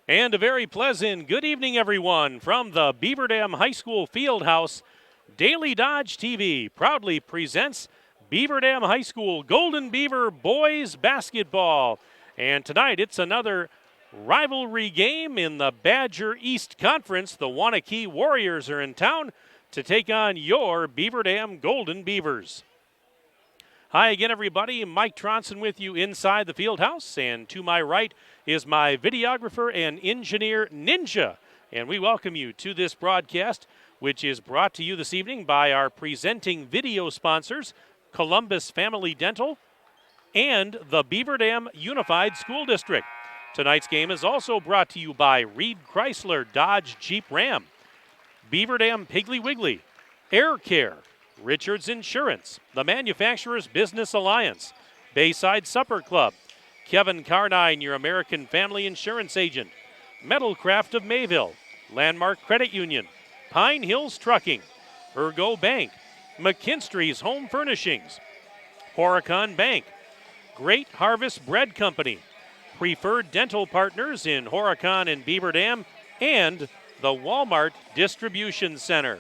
And a very pleasant good evening, everyone, from the Beaver Dam High School Fieldhouse. Daily Dodge TV proudly presents Beaver Dam High School Golden Beaver Boys Basketball. And tonight it's another rivalry game in the Badger East Conference. The Waunakee Warriors are in town to take on your Beaver Dam Golden Beavers. Hi again, everybody. Mike Tronson with you inside the field house, and to my right is my videographer and engineer, Ninja. And we welcome you to this broadcast, which is brought to you this evening by our presenting video sponsors, Columbus Family Dental and the Beaver Dam Unified School District. Tonight's game is also brought to you by Reed Chrysler Dodge Jeep Ram, Beaver Dam Piggly Wiggly, Air Care, Richards Insurance, the Manufacturers Business Alliance, Bayside Supper Club, Kevin Carnine, your American Family Insurance Agent, Metalcraft of Mayville, Landmark Credit Union, Pine Hills Trucking, Ergo Bank, McKinstry's Home Furnishings, Horicon Bank, Great Harvest Bread Company, Preferred Dental Partners in Horicon and Beaver Dam, and the Walmart Distribution Center.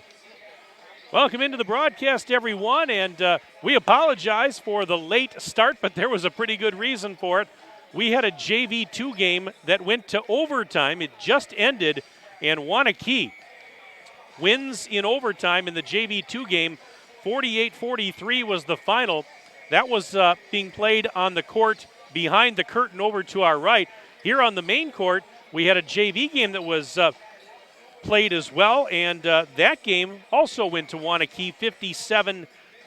Welcome into the broadcast, everyone, and we apologize for the late start, but there was a pretty good reason for it. We had a JV2 game that went to overtime. It just ended, and Waunakee wins in overtime in the JV2 game. 48-43 was the final. That was being played on the court behind the curtain over to our right. Here on the main court, we had a JV game that was played as well, and that game also went to Waunakee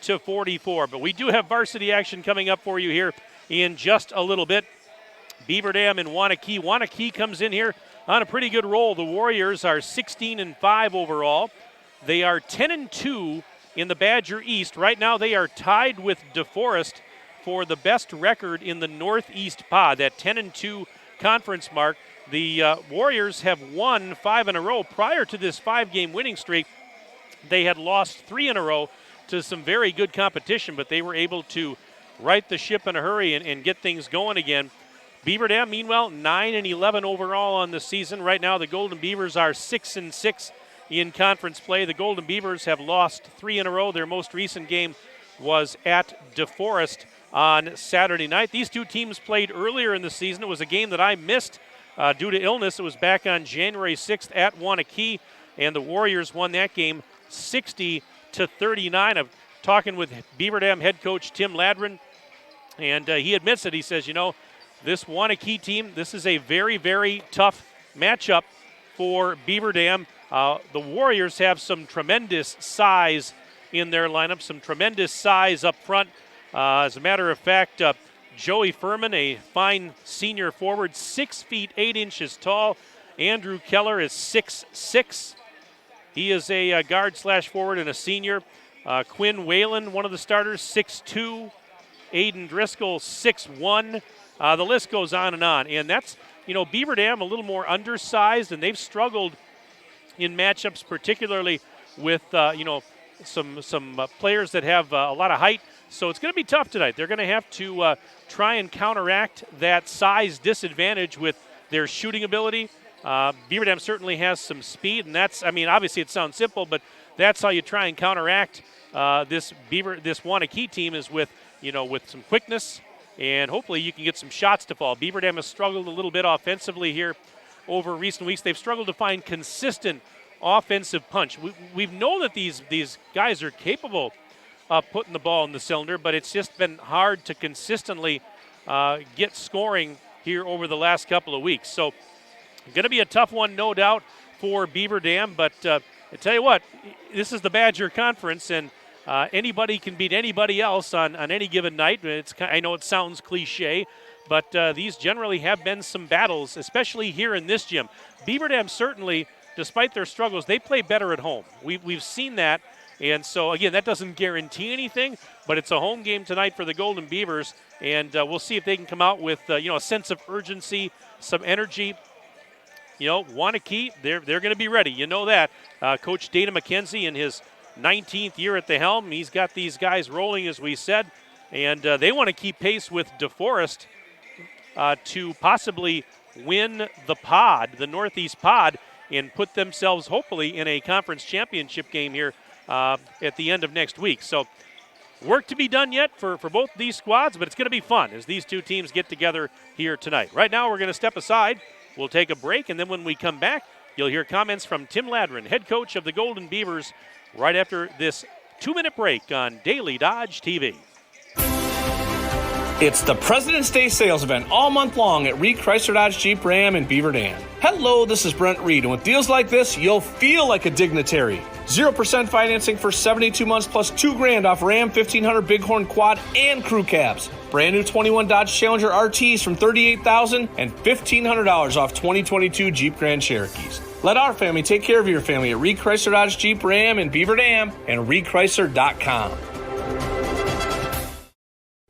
57-44. But we do have varsity action coming up for you here in just a little bit. Beaver Dam and Waunakee. Waunakee comes in here on a pretty good roll. The Warriors are 16-5 overall. They are 10-2 in the Badger East. Right now they are tied with DeForest for the best record in the Northeast Pod, that 10-2 conference mark. The Warriors have won 5 in a row. Prior to this 5-game winning streak, they had lost 3 in a row to some very good competition, but they were able to right the ship in a hurry and get things going again. Beaver Dam, meanwhile, 9-11 overall on the season. Right now, the Golden Beavers are 6-6 in conference play. The Golden Beavers have lost 3 in a row. Their most recent game was at DeForest on Saturday night. These two teams played earlier in the season. It was a game that I missed due to illness. It was back on January 6th at Waunakee, and the Warriors won that game 60-39. I'm talking with Beaver Dam head coach Tim Ladrin, and he admits it. He says, you know, this Waunakee team, this is a very, very tough matchup for Beaver Dam. The Warriors have some tremendous size in their lineup, some tremendous size up front. As a matter of fact, Joey Furman, a fine senior forward, 6 feet 8 inches tall. Andrew Keller is 6'6". He is a guard/forward and a senior. Quinn Whalen, one of the starters, 6'2". Aiden Driscoll, 6'1". The list goes on. And that's, you know, Beaver Dam a little more undersized, and they've struggled in matchups, particularly with, some players that have a lot of height. So it's going to be tough tonight. They're going to have to try and counteract that size disadvantage with their shooting ability. Beaver Dam certainly has some speed, and that's, I mean, obviously it sounds simple, but that's how you try and counteract this Waunakee team is with some quickness, and hopefully you can get some shots to fall. Beaver Dam has struggled a little bit offensively here over recent weeks. They've struggled to find consistent offensive punch. We've known that these guys are capable putting the ball in the cylinder, but it's just been hard to consistently get scoring here over the last couple of weeks. So going to be a tough one, no doubt, for Beaver Dam, but I tell you what, this is the Badger Conference, and anybody can beat anybody else on any given night. I know it sounds cliche, but these generally have been some battles, especially here in this gym. Beaver Dam certainly, despite their struggles, they play better at home. We've seen that. And so, again, that doesn't guarantee anything, but it's a home game tonight for the Golden Beavers, and we'll see if they can come out with, a sense of urgency, some energy. Waunakee, they're going to be ready. You know that. Coach Dana McKenzie in his 19th year at the helm, he's got these guys rolling, as we said, and they want to keep pace with DeForest to possibly win the pod, the Northeast pod, and put themselves hopefully in a conference championship game here at the end of next week. So work to be done yet for both these squads, but it's going to be fun as these two teams get together here tonight. Right now we're going to step aside. We'll take a break, and then when we come back, you'll hear comments from Tim Ladron, head coach of the Golden Beavers, right after this 2-minute break on Daily Dodge TV. It's the President's Day sales event all month long at Reed Chrysler Dodge Jeep Ram in Beaver Dam. Hello, this is Brent Reed, and with deals like this, you'll feel like a dignitary. 0% financing for 72 months plus $2,000 off Ram 1500 Bighorn Quad and crew cabs. Brand new 21 Dodge Challenger RTs from $38,000 and $1,500 off 2022 Jeep Grand Cherokees. Let our family take care of your family at Reed Chrysler Dodge Jeep Ram in Beaver Dam and ReedChrysler.com.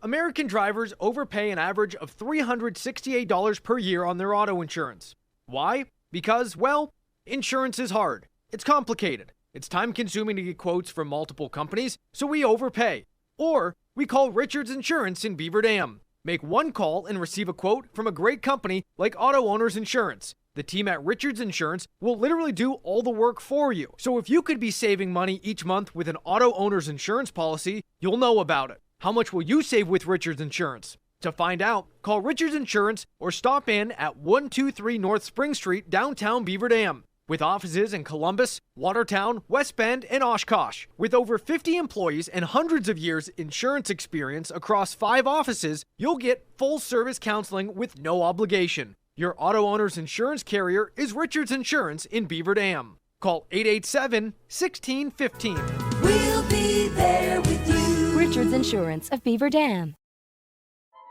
American drivers overpay an average of $368 per year on their auto insurance. Why? Because, well, insurance is hard. It's complicated. It's time-consuming to get quotes from multiple companies, so we overpay. Or we call Richards Insurance in Beaver Dam. Make one call and receive a quote from a great company like Auto Owners Insurance. The team at Richards Insurance will literally do all the work for you. So if you could be saving money each month with an Auto Owners Insurance policy, you'll know about it. How much will you save with Richards Insurance? To find out, call Richards Insurance or stop in at 123 North Spring Street, downtown Beaver Dam. With offices in Columbus, Watertown, West Bend, and Oshkosh. With over 50 employees and hundreds of years insurance experience across 5 offices, you'll get full-service counseling with no obligation. Your auto owner's insurance carrier is Richards Insurance in Beaver Dam. Call 887-1615. We'll be there with you. Richards Insurance of Beaver Dam.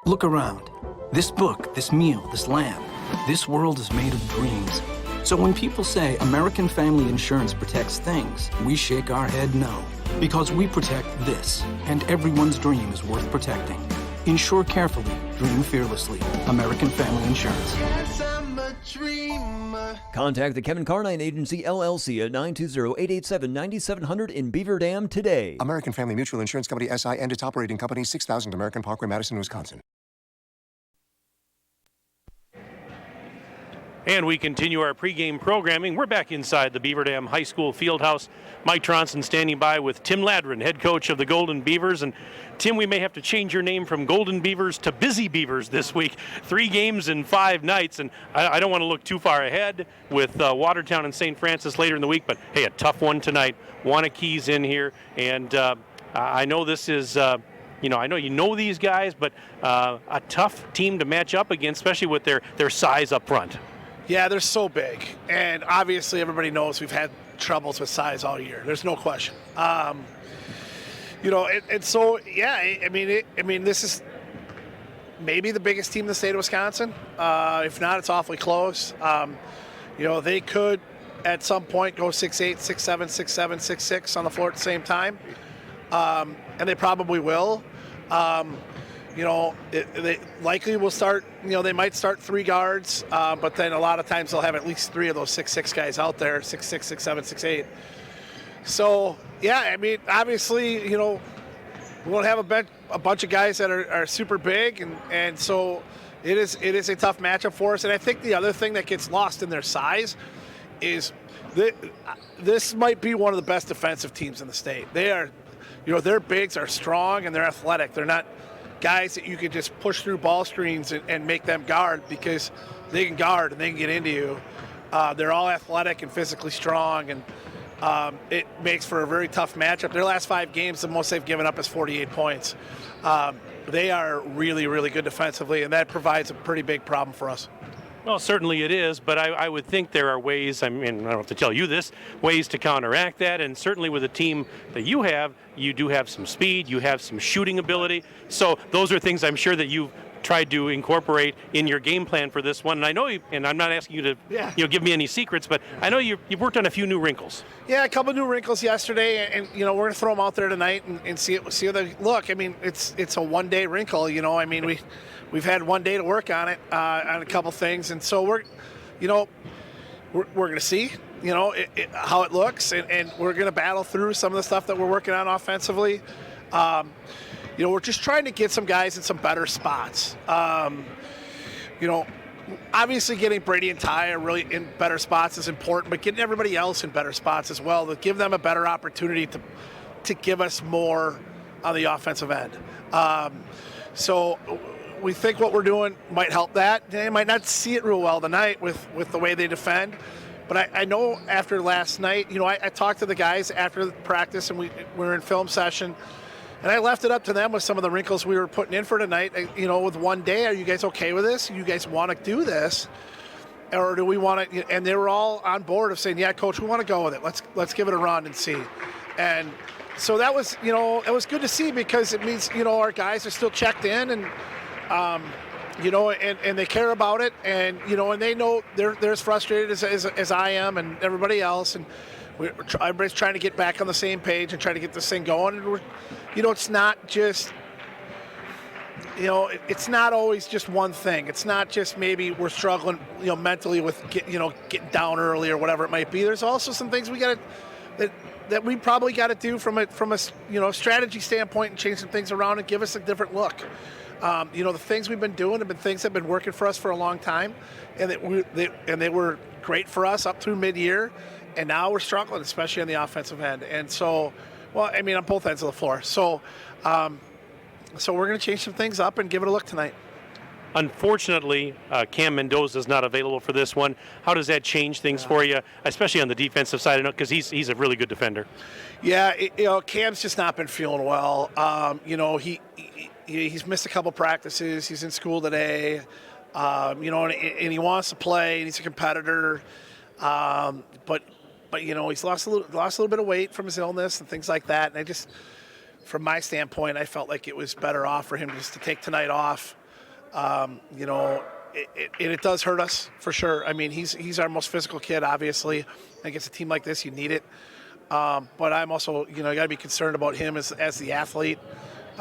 Look around. This book, this meal, this lamb. This world is made of dreams. So when people say American Family Insurance protects things, we shake our head no. Because we protect this, and everyone's dream is worth protecting. Insure carefully, dream fearlessly. American Family Insurance. Yes, I'm a dreamer. Contact the Kevin Carnine Agency, LLC at 920-887-9700 in Beaver Dam today. American Family Mutual Insurance Company, SI, and its operating company, 6000 American Parkway, Madison, Wisconsin. And we continue our pregame programming. We're back inside the Beaver Dam High School Fieldhouse. Mike Tronson standing by with Tim Ladron, head coach of the Golden Beavers. And Tim, we may have to change your name from Golden Beavers to Busy Beavers this week. 3 games in 5 nights, and I don't want to look too far ahead with Watertown and St. Francis later in the week, but hey, a tough one tonight. Waunakee's in here, and I know this is I know you know these guys, but a tough team to match up against, especially with their size up front. Yeah, they're so big, and obviously everybody knows we've had troubles with size all year. There's no question. And so yeah, I mean, this is maybe the biggest team in the state of Wisconsin. If not, it's awfully close. They could at some point go 6'8", 6'7", 6'7", 6'6" on the floor at the same time, and they probably will. They likely will start, they might start 3 guards, but then a lot of times they'll have at least 3 of those 6'6" guys out there, 6'6", 6'7", 6'8". So, yeah, I mean, obviously, we won't have a bunch of guys that are super big, and so it is a tough matchup for us. And I think the other thing that gets lost in their size is this might be one of the best defensive teams in the state. They are, their bigs are strong and they're athletic. They're not guys that you can just push through ball screens and make them guard, because they can guard and they can get into you. They're all athletic and physically strong, and it makes for a very tough matchup. Their last 5 games, the most they've given up is 48 points. They are really, really good defensively, and that provides a pretty big problem for us. Well, certainly it is, but I would think there are ways, I don't have to tell you this, ways to counteract that, and certainly with a team that you do have some speed, you have some shooting ability, so those are things I'm sure that you've tried to incorporate in your game plan for this one. And I know and I'm not asking you to give me any secrets, but I know you've worked on a few new wrinkles. Yeah, a couple new wrinkles yesterday, and we're going to throw them out there tonight and see how they look. I mean, it's a one-day wrinkle, I mean, we've had 1 day to work on it, on a couple things, and so we're going to see how it looks, and we're going to battle through some of the stuff that we're working on offensively. We're just trying to get some guys in some better spots. obviously getting Brady and Ty are really in better spots is important, but getting everybody else in better spots as well to give them a better opportunity to give us more on the offensive end. So we think what we're doing might help that. They might not see it real well tonight with the way they defend. But I know after last night, I talked to the guys after the practice, and we were in film session, and I left it up to them with some of the wrinkles we were putting in for tonight. With one day, are you guys okay with this? You guys want to do this? Or do we want to? And they were all on board of saying, yeah, Coach, we want to go with it. Let's give it a run and see. And so that was, it was good to see, because it means, our guys are still checked in, and and they care about it, and and they know they're as frustrated as I am and everybody else, and everybody's trying to get back on the same page and try to get this thing going. And it's not just, it's not always just one thing. It's not just maybe we're struggling, mentally with getting down early or whatever it might be. There's also some things we got to that we probably got to do from a strategy standpoint, and change some things around and give us a different look. The things we've been doing have been things that have been working for us for a long time, and they were great for us up through mid-year, and now we're struggling, especially on the offensive end. And so, on both ends of the floor. So, so we're going to change some things up and give it a look tonight. Unfortunately, Cam Mendoza is not available for this one. How does that change things for you, especially on the defensive side? Because he's a really good defender. Yeah, Cam's just not been feeling well. He's missed a couple practices. He's in school today, and he wants to play, and he's a competitor. But he's lost a little bit of weight from his illness and things like that. And from my standpoint, I felt like it was better off for him just to take tonight off. It does hurt us for sure. I mean, he's our most physical kid, obviously. Against a team like this, you need it. But I'm also, you got to be concerned about him as the athlete.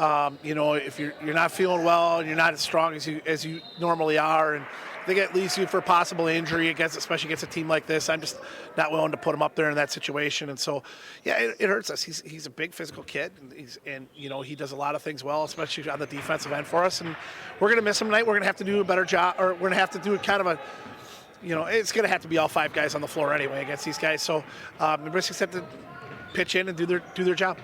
If you're not feeling well and you're not as strong as you normally are, and I think it leaves you for possible injury especially against a team like this. I'm just not willing to put him up there in that situation. And so, yeah, it hurts us. He's a big physical kid, and he does a lot of things well, especially on the defensive end for us. And we're going to miss him tonight. We're going to have to do a better job, or we're going to have to do kind of a, it's going to have to be all five guys on the floor anyway against these guys. So, the Briskets have to pitch in and do their job.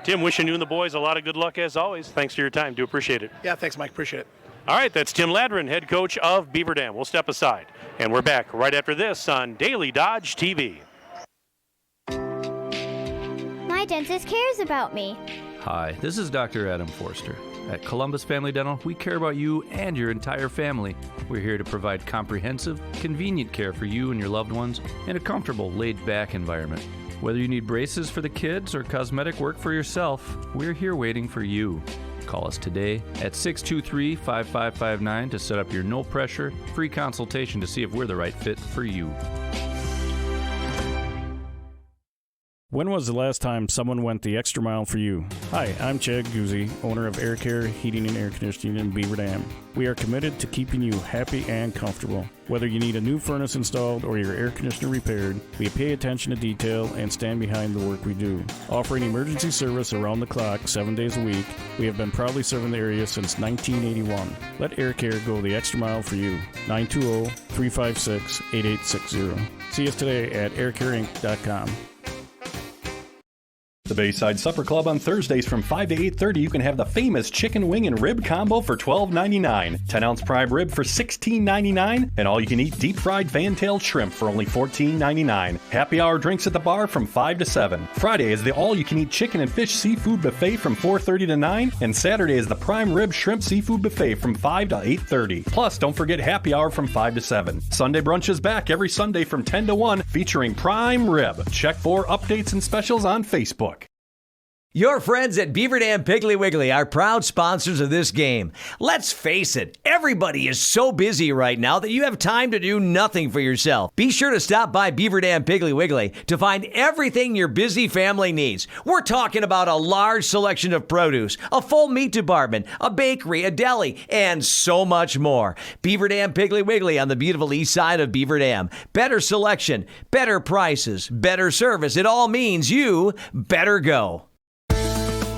Tim, wishing you and the boys a lot of good luck as always. Thanks for your time. Do appreciate it. Yeah, thanks, Mike. Appreciate it. All right, that's Tim Ladron, head coach of Beaver Dam. We'll step aside, and we're back right after this on Daily Dodge TV. My dentist cares about me. Hi, this is Dr. Adam Forster. At Columbus Family Dental, we care about you and your entire family. We're here to provide comprehensive, convenient care for you and your loved ones in a comfortable, laid-back environment. Whether you need braces for the kids or cosmetic work for yourself, we're here waiting for you. Call us today at 623-5559 to set up your no-pressure, free consultation to see if we're the right fit for you. When was the last time someone went the extra mile for you? Hi, I'm Chad Guzzi, owner of Air Care Heating and Air Conditioning in Beaver Dam. We are committed to keeping you happy and comfortable. Whether you need a new furnace installed or your air conditioner repaired, we pay attention to detail and stand behind the work we do. Offering emergency service around the clock 7 days a week, we have been proudly serving the area since 1981. Let Air Care go the extra mile for you. 920-356-8860. See us today at aircareinc.com. The Bayside Supper Club on Thursdays from 5 to 8:30, you can have the famous chicken wing and rib combo for $12.99, 10-ounce prime rib for $16.99, and all-you-can-eat deep-fried fan-tailed shrimp for only $14.99. Happy hour drinks at the bar from 5 to 7. Friday is the all-you-can-eat chicken and fish seafood buffet from 4:30 to 9, and Saturday is the prime rib shrimp seafood buffet from 5 to 8:30. Plus, don't forget happy hour from 5 to 7. Sunday brunch is back every Sunday from 10 to 1, featuring prime rib. Check for updates and specials on Facebook. Your friends at Beaver Dam Piggly Wiggly are proud sponsors of this game. Let's face it, everybody is so busy right now that you have time to do nothing for yourself. Be sure to stop by Beaver Dam Piggly Wiggly to find everything your busy family needs. We're talking about a large selection of produce, a full meat department, a bakery, a deli, and so much more. Beaver Dam Piggly Wiggly on the beautiful east side of Beaver Dam. Better selection, better prices, better service. It all means you better go.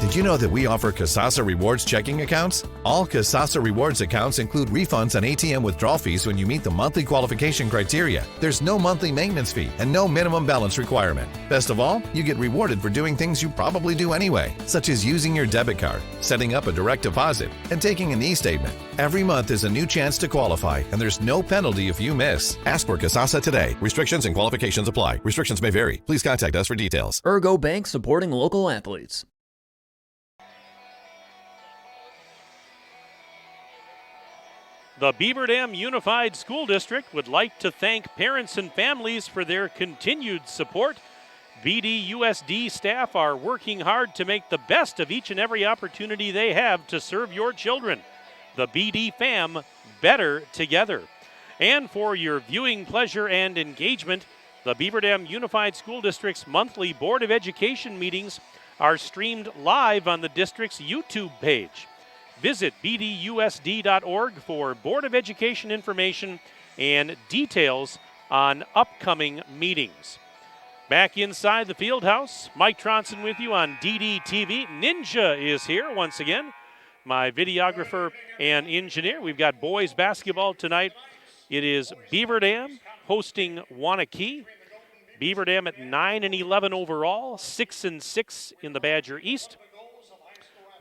Did Did you know that we offer Kasasa Rewards checking accounts? All Kasasa Rewards accounts include refunds on ATM withdrawal fees when you meet the monthly qualification criteria. There's no monthly maintenance fee and no minimum balance requirement. Best of all, you get rewarded for doing things you probably do anyway, such as using your debit card, setting up a direct deposit, and taking an e-statement. Every month is a new chance to qualify, and there's no penalty if you miss. Ask for Kasasa today. Restrictions and qualifications apply. Restrictions may vary. Please contact us for details. Ergo Bank, supporting local athletes. The Beaver Dam Unified School District would like to thank parents and families for their continued support. BDUSD staff are working hard to make the best of each and every opportunity they have to serve your children. The BD fam, better together. And for your viewing pleasure and engagement, the Beaver Dam Unified School District's monthly Board of Education meetings are streamed live on the district's YouTube page. Visit bdusd.org for Board of Education information and details on upcoming meetings. Back inside the field house, Mike Tronson with you on DDTV. Ninja is here once again, my videographer and engineer. We've got boys basketball tonight. It is Beaver Dam hosting Waunakee. Beaver Dam at 9-11 overall, 6-6 in the Badger East.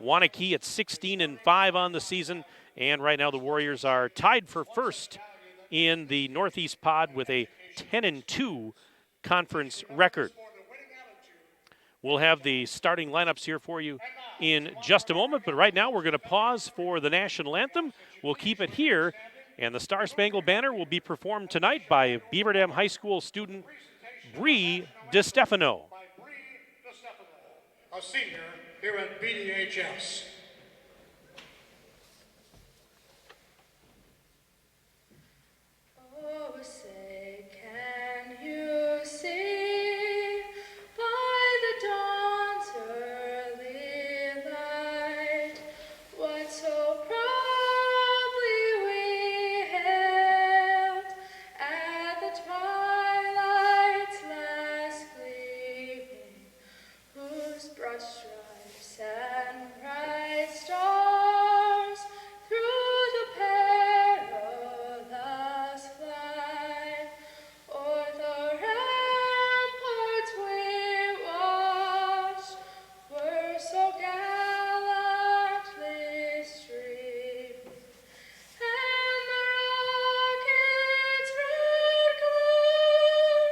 Waunakee at 16-5 on the season, and right now the Warriors are tied for first in the Northeast Pod with a 10-2 conference record. We'll have the starting lineups here for you in just a moment, but right now we're going to pause for the national anthem. We'll keep it here, and the Star Spangled Banner will be performed tonight by Beaver Dam High School student Bree DeStefano. A senior here at BDHS. Oh, say, can you see by the dawn's early light what so proudly we hailed at the twilight's last gleaming, whose brush stripes and bright stars through the perilous flight o'er the ramparts we watched were so gallantly streaming, and the rocket's red glare,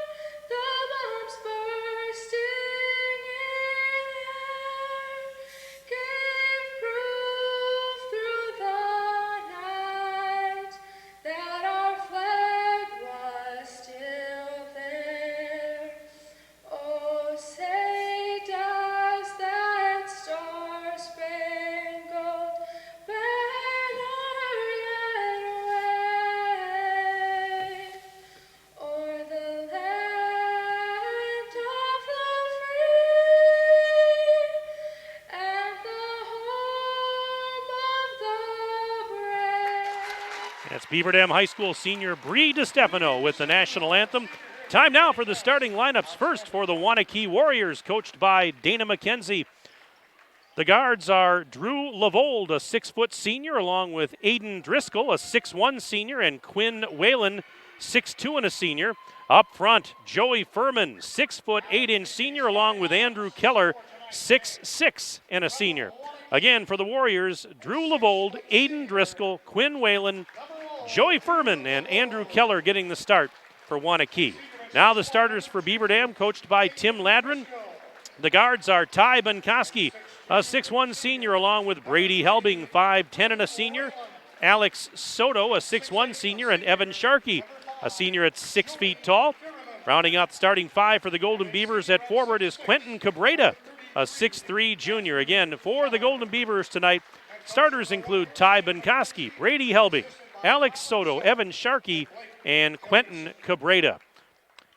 the bombs bursting in air, gave proof through the night that our flag was still there. Oh, say does that star-spangled banner yet wave o'er the land of the free and the home of the brave? That's Beaver Dam High School senior Bree DeStefano with the national anthem. Time now for the starting lineups. First for the Waunakee Warriors, coached by Dana McKenzie. The guards are Drew Lavold, a 6-foot senior, along with Aiden Driscoll, a 6'1 senior, and Quinn Whalen, 6'2 and a senior. Up front, Joey Furman, 6'8" senior, along with Andrew Keller, 6'6 and a senior. Again, for the Warriors, Drew Lavold, Aiden Driscoll, Quinn Whalen, Joey Furman, and Andrew Keller getting the start for Waunakee. Now the starters for Beaver Dam, coached by Tim Ladron. The guards are Ty Bunkoski, a 6'1 senior, along with Brady Helbing, 5'10 and a senior. Alex Soto, a 6'1 senior, and Evan Sharkey, a senior at 6 feet tall. Rounding out the starting five for the Golden Beavers at forward is Quentin Cabrera, a 6'3 junior. Again, for the Golden Beavers tonight, starters include Ty Bunkoski, Brady Helbing, Alex Soto, Evan Sharkey, and Quentin Cabrera.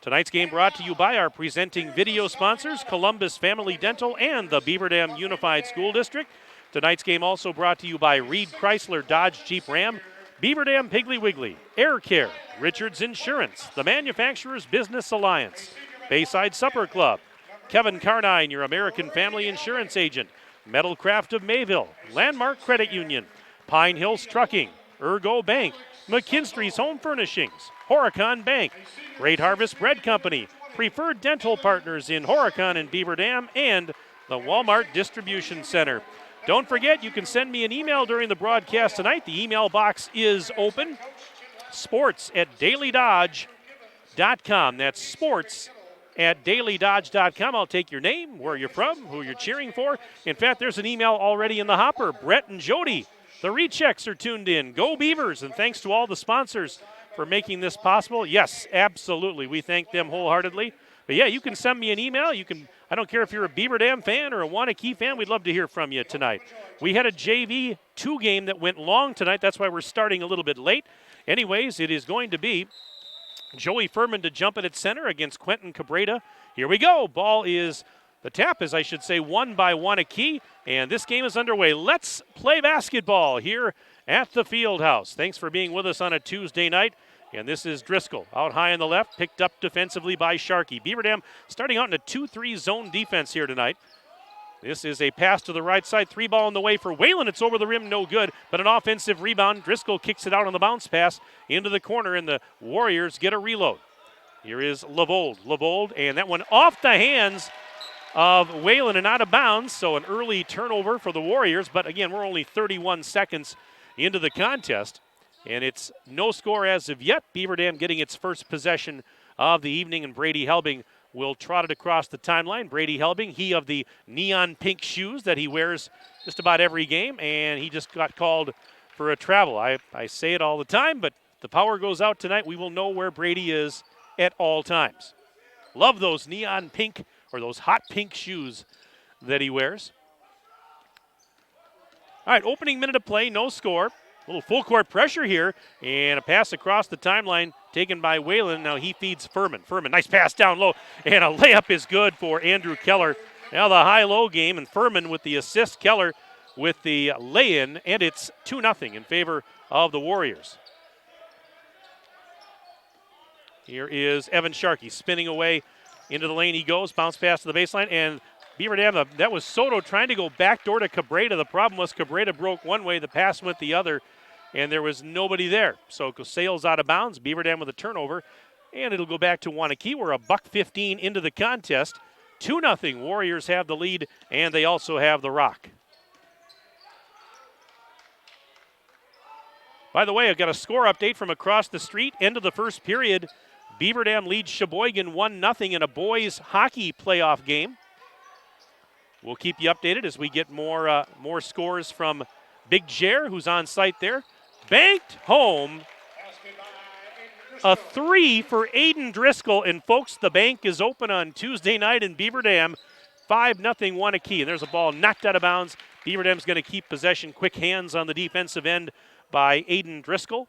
Tonight's game brought to you by our presenting video sponsors, Columbus Family Dental and the Beaver Dam Unified School District. Tonight's game also brought to you by Reed Chrysler Dodge Jeep Ram, Beaver Dam Piggly Wiggly, Air Care, Richards Insurance, the Manufacturers Business Alliance, Bayside Supper Club, Kevin Carnine, your American Family Insurance Agent, Metalcraft of Mayville, Landmark Credit Union, Pine Hills Trucking, Ergo Bank, McKinstry's Home Furnishings, Horicon Bank, Great Harvest Bread Company, Preferred Dental Partners in Horicon and Beaver Dam, and the Walmart Distribution Center. Don't forget, you can send me an email during the broadcast tonight. The email box is open. sports@dailydodge.com. That's sports@dailydodge.com. I'll take your name, where you're from, who you're cheering for. In fact, there's an email already in the hopper. Brett and Jody, the rechecks are tuned in. Go Beavers, and thanks to all the sponsors for making this possible. Yes, absolutely. We thank them wholeheartedly. But yeah, you can send me an email. I don't care if you're a Beaver Dam fan or a Waunakee fan. We'd love to hear from you tonight. We had a JV 2 game that went long tonight. That's why we're starting a little bit late. Anyways, it is going to be Joey Furman to jump it at center against Quentin Cabrera. Here we go. The tap is, I should say, won by Waunakee, and this game is underway. Let's play basketball here at the Fieldhouse. Thanks for being with us on a Tuesday night. And this is Driscoll out high on the left, picked up defensively by Sharkey. Beaver Dam starting out in a 2-3 zone defense here tonight. This is a pass to the right side, 3 ball in the way for Whalen. It's over the rim, no good, but an offensive rebound. Driscoll kicks it out on the bounce pass into the corner, and the Warriors get a reload. Here is Lavold, and that one off the hands of Whalen and out of bounds, so an early turnover for the Warriors, but again, we're only 31 seconds into the contest. And it's no score as of yet. Beaver Dam getting its first possession of the evening, and Brady Helbing will trot it across the timeline. Brady Helbing, he of the neon pink shoes that he wears just about every game, and he just got called for a travel. I say it all the time, but the power goes out tonight. We will know where Brady is at all times. Love those neon pink or those hot pink shoes that he wears. All right, opening minute of play, no score. A little full court pressure here, and a pass across the timeline taken by Whalen. Now he feeds Furman. Nice pass down low, and a layup is good for Andrew Keller. Now the high-low game, and Furman with the assist, Keller with the lay-in, and it's 2-0 in favor of the Warriors. Here is Evan Sharkey spinning away into the lane. He goes, bounce pass to the baseline, and Beaver Dam, that was Soto trying to go backdoor to Cabrera. The problem was Cabrera broke one way, the pass went the other, and there was nobody there. So Sales out of bounds, Beaver Dam with a turnover, and it'll go back to Waunakee. We're $1:15 into the contest. 2-0, Warriors have the lead, and they also have the rock. By the way, I've got a score update from across the street. End of the first period, Beaver Dam leads Sheboygan 1-0 in a boys hockey playoff game. We'll keep you updated as we get more scores from Big Jer, who's on site there. Banked home. A 3 for Aiden Driscoll. And, folks, the bank is open on Tuesday night in Beaver Dam. 5-0 Waunakee. And there's a ball knocked out of bounds. Beaver Dam's going to keep possession. Quick hands on the defensive end by Aiden Driscoll.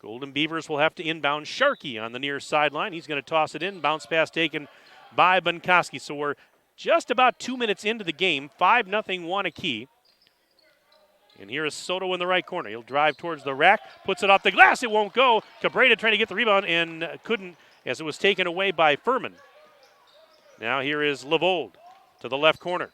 Golden Beavers will have to inbound Sharkey on the near sideline. He's going to toss it in. Bounce pass taken by Bunkoski. So we're just about 2 minutes into the game, 5-0 Waunakee. And here is Soto in the right corner. He'll drive towards the rack, puts it off the glass. It won't go. Cabrera trying to get the rebound and couldn't, as it was taken away by Furman. Now here is Lavold to the left corner.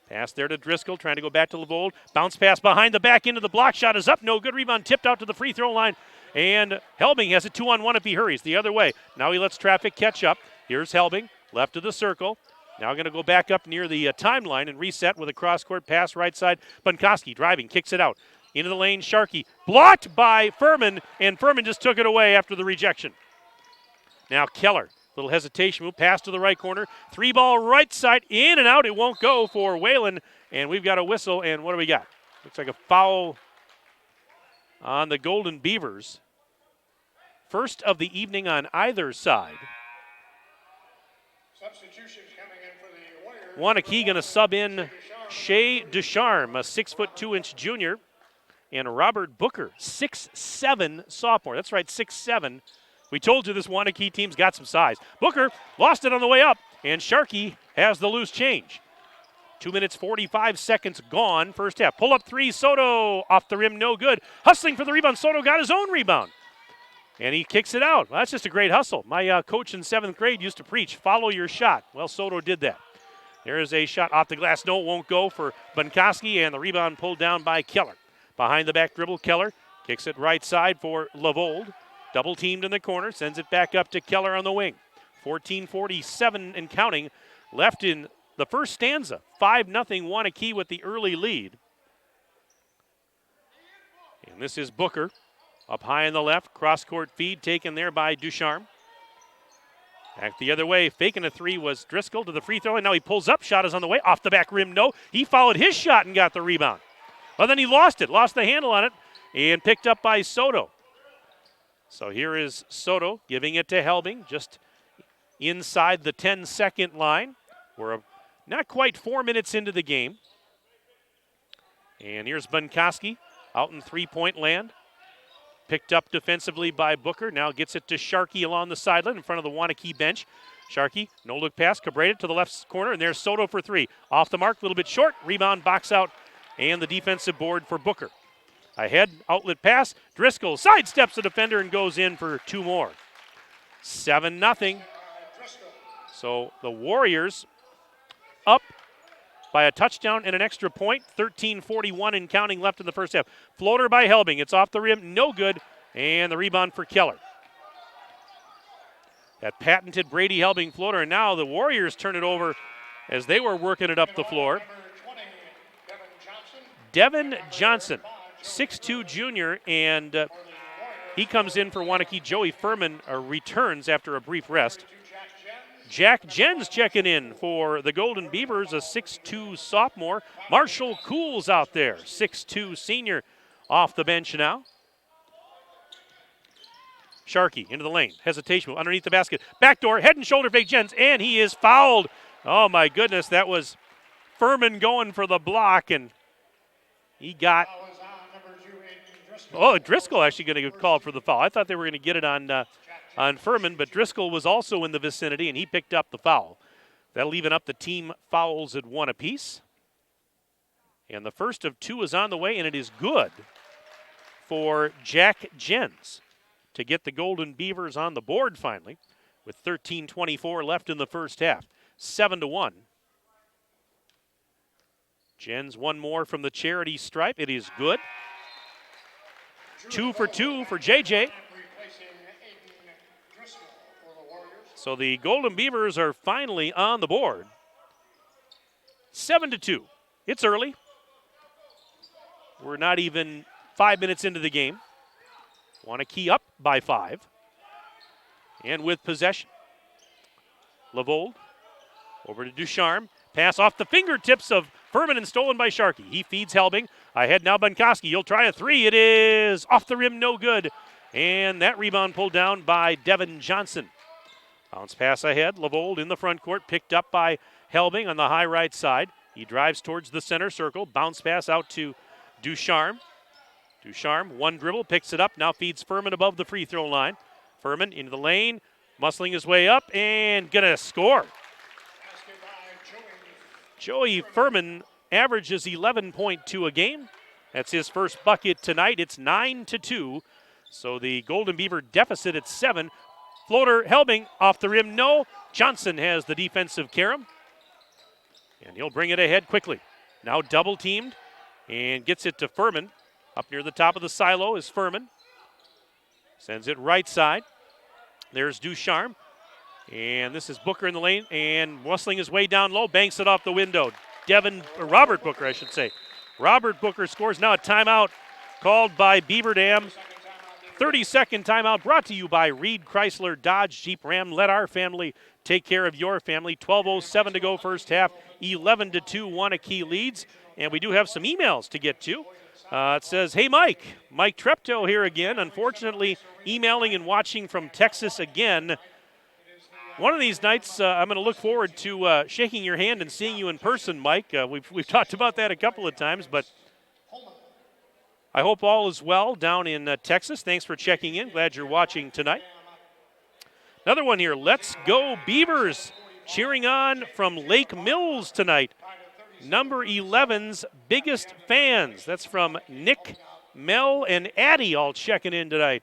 Pass there to Driscoll, trying to go back to Lavold. Bounce pass behind the back into the block. Shot is up, no good. Rebound tipped out to the free throw line. And Helbing has a 2-on-1 if he hurries the other way. Now he lets traffic catch up. Here's Helbing, left of the circle. Now going to go back up near the timeline and reset with a cross-court pass right side. Bunkoski driving, kicks it out. Into the lane, Sharkey. Blocked by Furman, and Furman just took it away after the rejection. Now Keller, little hesitation move, pass to the right corner. 3-ball right side, in and out. It won't go for Whalen, and we've got a whistle, and what do we got? Looks like a foul on the Golden Beavers. First of the evening on either side. Substitutions coming in for the Warriors. Waunakee going to sub in Shea Ducharme, a 6'2" junior, and Robert Booker, 6'7" sophomore. That's right, 6'7". We told you this Waunakee team's got some size. Booker lost it on the way up, and Sharkey has the loose change. 2 minutes, 45 seconds gone, first half. Pull up three, Soto off the rim, no good. Hustling for the rebound, Soto got his own rebound. And he kicks it out. Well, that's just a great hustle. My coach in 7th grade used to preach, follow your shot. Well, Soto did that. There is a shot off the glass. No, it won't go for Bunkoski, and the rebound pulled down by Keller. Behind the back dribble, Keller kicks it right side for Lavold. Double teamed in the corner, sends it back up to Keller on the wing. 14:47 and counting left in the first stanza. 5-0 Waunakee with the early lead. And this is Booker up high on the left. Cross-court feed taken there by Ducharme. Back the other way, faking a three was Driscoll to the free throw, and now he pulls up. Shot is on the way. Off the back rim, no. He followed his shot and got the rebound. Well, then he lost the handle on it, and picked up by Soto. So here is Soto giving it to Helbing, just inside the 10-second line. We're not quite 4 minutes into the game. And here's Bunkoski out in three-point land. Picked up defensively by Booker. Now gets it to Sharkey along the sideline in front of the Waunakee bench. Sharkey, no-look pass, Cabrera to the left corner, and there's Soto for three. Off the mark, a little bit short. Rebound, box out, and the defensive board for Booker. Ahead, outlet pass. Driscoll sidesteps the defender and goes in for two more. 7-0. So the Warriors up by a touchdown and an extra point. 13:41 and counting left in the first half. Floater by Helbing. It's off the rim. No good. And the rebound for Keller. That patented Brady Helbing floater. And now the Warriors turn it over as they were working it up the floor. Devin Johnson, 6'2 junior, and he comes in for Waunakee. Joey Furman returns after a brief rest. Jack Jens checking in for the Golden Beavers, a 6'2 sophomore. Marshall Cools out there, 6'2 senior, off the bench now. Sharkey into the lane, hesitation underneath the basket. Backdoor, head and shoulder fake Jens, and he is fouled. Oh my goodness, that was Furman going for the block, and he got... Oh, Driscoll actually going to get called for the foul. I thought they were going to get it on Furman, but Driscoll was also in the vicinity, and he picked up the foul. That'll even up the team fouls at one apiece. And the first of two is on the way, and it is good for Jack Jens to get the Golden Beavers on the board finally with 13:24 left in the first half. 7-1. Jens one more from the charity stripe. It is good. 2 for 2 for JJ. So the Golden Beavers are finally on the board. 7-2. It's early. We're not even 5 minutes into the game. Waunakee up by 5. And with possession. Lavold over to Ducharme. Pass off the fingertips of Furman and stolen by Sharkey. He feeds Helbing. Ahead now Bunkoski. He'll try a three. It is off the rim, no good. And that rebound pulled down by Devin Johnson. Bounce pass ahead. Lavold in the front court, picked up by Helbing on the high right side. He drives towards the center circle. Bounce pass out to Ducharme. Ducharme, one dribble, picks it up, now feeds Furman above the free throw line. Furman into the lane, muscling his way up, and gonna score. Joey Furman averages 11.2 a game. That's his first bucket tonight. It's 9-2. So the Golden Beaver deficit at 7. Floater, Helbing, off the rim, no. Johnson has the defensive carom. And he'll bring it ahead quickly. Now double teamed and gets it to Furman. Up near the top of the silo is Furman. Sends it right side. There's Ducharme. And this is Booker in the lane and muscling his way down low, banks it off the window. Robert Booker, I should say. Robert Booker scores. Now a timeout called by Beaver Dam. 30-second timeout brought to you by Reed Chrysler Dodge Jeep Ram. Let our family take care of your family. 12:07 to go first half. 11-2 Waunakee leads. And we do have some emails to get to. It says, hey, Mike Treptow here again. Unfortunately, emailing and watching from Texas again. One of these nights, I'm going to look forward to shaking your hand and seeing you in person, Mike. We've talked about that a couple of times, but I hope all is well down in Texas. Thanks for checking in. Glad you're watching tonight. Another one here. Let's go Beavers. Cheering on from Lake Mills tonight. Number 11's biggest fans. That's from Nick, Mel, and Addie all checking in tonight.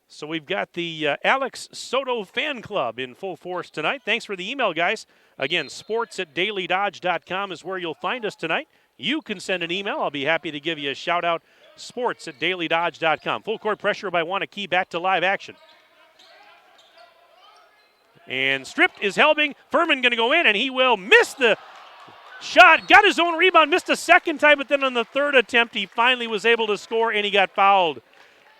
So we've got the Alex Soto fan club in full force tonight. Thanks for the email, guys. Again, sports@dailydodge.com is where you'll find us tonight. You can send an email. I'll be happy to give you a shout-out. Sports@dailydodge.com. Full court pressure by Waunakee. Back to live action. And stripped is Helbing. Furman going to go in, and he will miss the shot. Got his own rebound. Missed a second time, but then on the third attempt, he finally was able to score, and he got fouled.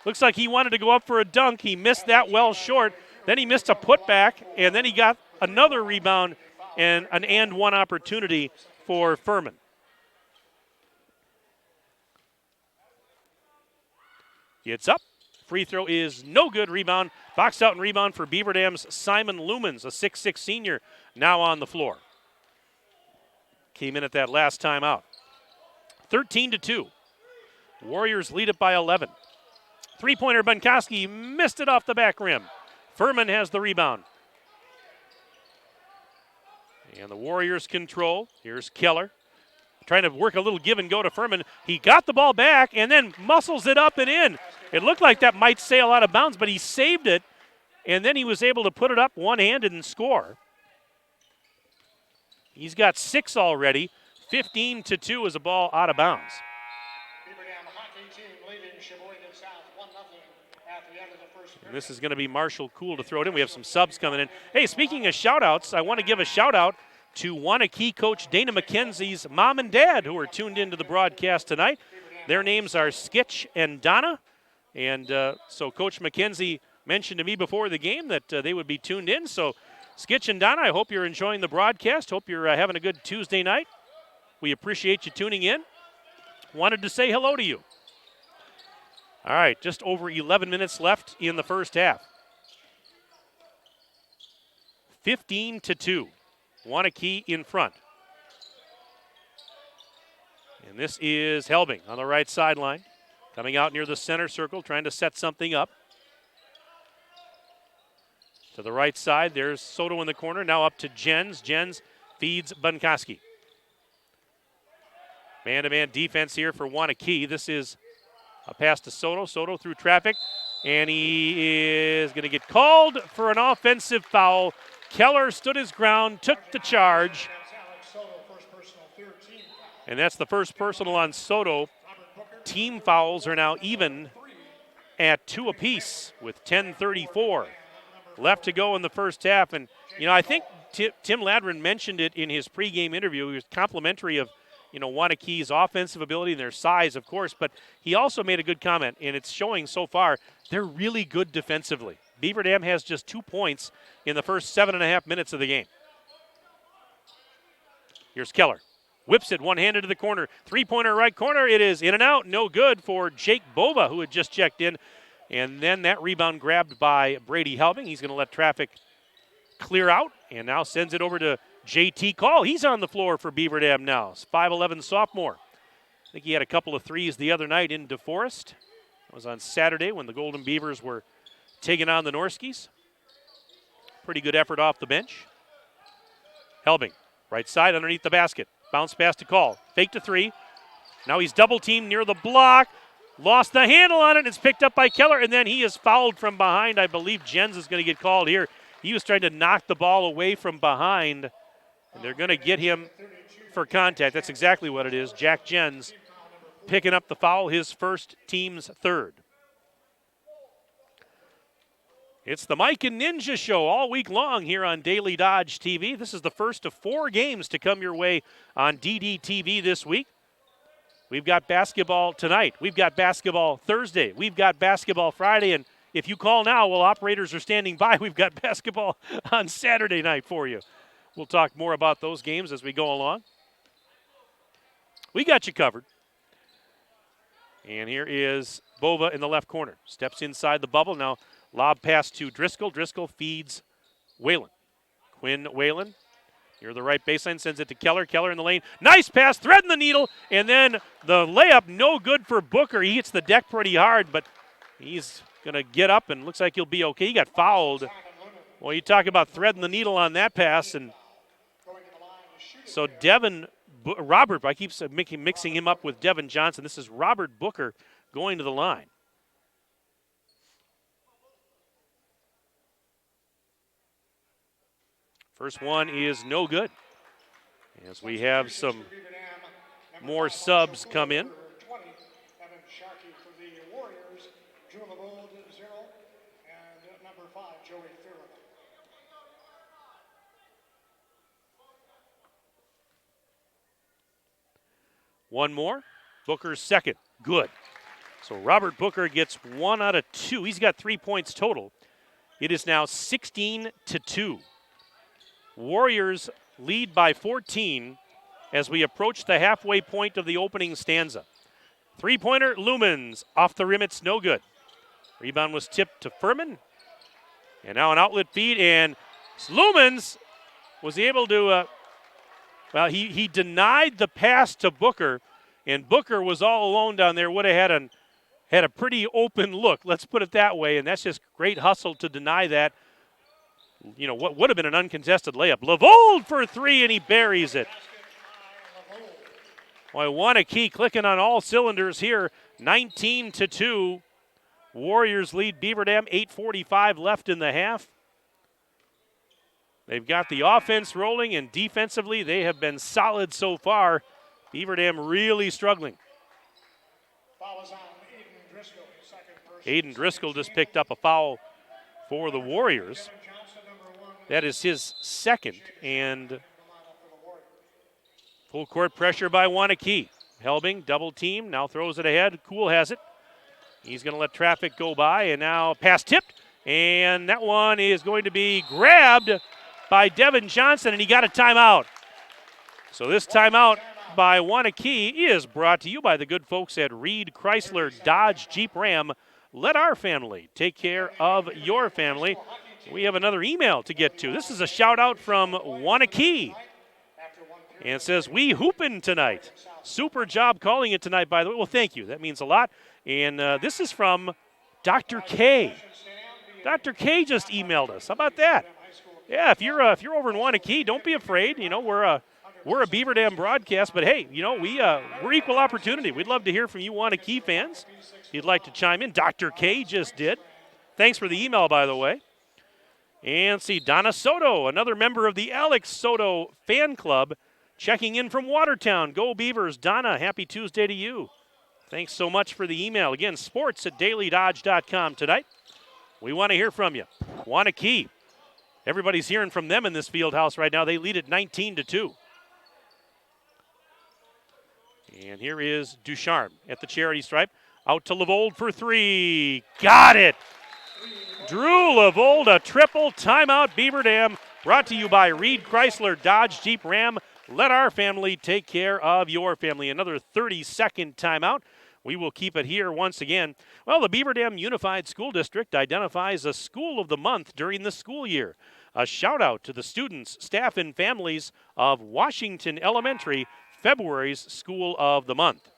Looks like he wanted to go up for a dunk. He missed that well short. Then he missed a putback, and then he got another rebound and an and-one opportunity for Furman. It's up. Free throw is no good. Rebound. Box out and rebound for Beaver Dam's Simon Lumens, a 6'6 senior, now on the floor. Came in at that last timeout. 13-2. Warriors lead it by 11. Three-pointer, Bunkowski missed it off the back rim. Furman has the rebound. And the Warriors control. Here's Keller trying to work a little give and go to Furman. He got the ball back and then muscles it up and in. It looked like that might sail out of bounds, but he saved it, and then he was able to put it up one-handed and score. He's got 6 already. 15-2 is a ball out of bounds. And this is going to be Marshall Cool to throw it in. We have some subs coming in. Hey, speaking of shout-outs, I want to give a shout-out to Waunakee coach Dana McKenzie's mom and dad who are tuned into the broadcast tonight. Their names are Skitch and Donna. And so Coach McKenzie mentioned to me before the game that they would be tuned in. So Skitch and Donna, I hope you're enjoying the broadcast. Hope you're having a good Tuesday night. We appreciate you tuning in. Wanted to say hello to you. All right, just over 11 minutes left in the first half. 15-2. Waunakee in front. And this is Helbing on the right sideline. Coming out near the center circle, trying to set something up. To the right side, there's Soto in the corner. Now up to Jens. Jens feeds Bunkowski. Man-to-man defense here for Waunakee. This is a pass to Soto. Soto through traffic. And he is going to get called for an offensive foul. Keller stood his ground, took the charge. And that's the first personal on Soto. Team fouls are now even at 2 apiece with 10:34 left to go in the first half. And, you know, I think Tim Ladrin mentioned it in his pregame interview. He was complimentary of, you know, Waunakee's offensive ability and their size, of course. But he also made a good comment, and it's showing so far they're really good defensively. Beaver Dam has just 2 points in the first 7.5 minutes of the game. Here's Keller. Whips it one-handed to the corner. Three-pointer right corner. It is in and out. No good for Jake Bova, who had just checked in. And then that rebound grabbed by Brady Helbing. He's going to let traffic clear out and now sends it over to J.T. Call. He's on the floor for Beaver Dam now. 5'11 sophomore. I think he had a couple of threes the other night in DeForest. That was on Saturday when the Golden Beavers were taking on the Norskies. Pretty good effort off the bench. Helbing, right side underneath the basket. Bounce pass to Call. Fake to three. Now he's double-teamed near the block. Lost the handle on it. It's picked up by Keller, and then he is fouled from behind. I believe Jens is going to get called here. He was trying to knock the ball away from behind, and they're going to get him for contact. That's exactly what it is. Jack Jens picking up the foul, his first, team's third. It's the Mike and Ninja Show all week long here on Daily Dodge TV. This is the first of 4 games to come your way on DDTV this week. We've got basketball tonight. We've got basketball Thursday. We've got basketball Friday. And if you call now while operators are standing by, we've got basketball on Saturday night for you. We'll talk more about those games as we go along. We got you covered. And here is Bova in the left corner. Steps inside the bubble. Now lob pass to Driscoll. Driscoll feeds Whalen. Quinn Whalen. Near the right baseline, sends it to Keller. Keller in the lane. Nice pass, threading the needle, and then the layup no good for Booker. He hits the deck pretty hard, but he's going to get up and looks like he'll be okay. He got fouled. Well, you talk about threading the needle on that pass. And so Robert, I keep mixing him up with Devin Johnson. This is Robert Booker going to the line. First one is no good. As we have some more subs come in. 20, Devin Johnson for the Warriors, Drew Levold, 0, and number 5, Joey Thurman. One more. Booker's second. Good. So Robert Booker gets 1 out of 2. He's got 3 points total. It is now 16-2. Warriors lead by 14 as we approach the halfway point of the opening stanza. Three-pointer, Lumens. Off the rim, it's no good. Rebound was tipped to Furman. And now an outlet feed, and Lumens was able to, he denied the pass to Booker, and Booker was all alone down there, would have had a pretty open look, let's put it that way, and that's just great hustle to deny that. You know, what would have been an uncontested layup. Levold for 3, and he buries it. Boy, Waunakee clicking on all cylinders here, 19-2. Warriors lead Beaver Dam, 8:45 left in the half. They've got the offense rolling, and defensively they have been solid so far. Beaver Dam really struggling. Aiden Driscoll just picked up a foul for the Warriors. That is his second, and full court pressure by Waunakee. Helbing, double team, now throws it ahead. Kuhl has it. He's going to let traffic go by, and now pass tipped, and that one is going to be grabbed by Devin Johnson, and he got a timeout. So this timeout by Waunakee is brought to you by the good folks at Reed Chrysler Dodge Jeep Ram. Let our family take care of your family. We have another email to get to. This is a shout out from Waunakee. And it says, we hoopin' tonight. Super job calling it tonight, by the way. Well, thank you. That means a lot. And this is from Dr. K. Dr. K just emailed us. How about that? Yeah, if you're over in Waunakee, don't be afraid. You know, we're a Beaver Dam broadcast, but hey, you know, we're equal opportunity. We'd love to hear from you Waunakee fans. If you'd like to chime in, Dr. K just did. Thanks for the email, by the way. And see, Donna Soto, another member of the Alex Soto fan club, checking in from Watertown. Go Beavers. Donna, happy Tuesday to you. Thanks so much for the email. Again, sports@dailydodge.com tonight. We want to hear from you. Waunakee. Everybody's hearing from them in this field house right now. They lead at 19-2. And here is Ducharme at the charity stripe. Out to Levold for 3. Got it! Drew Levold, a triple timeout. Beaver Dam, brought to you by Reed Chrysler Dodge Jeep Ram. Let our family take care of your family. Another 30-second timeout. We will keep it here once again. Well, the Beaver Dam Unified School District identifies a School of the Month during the school year. A shout out to the students, staff, and families of Washington Elementary, February's School of the Month.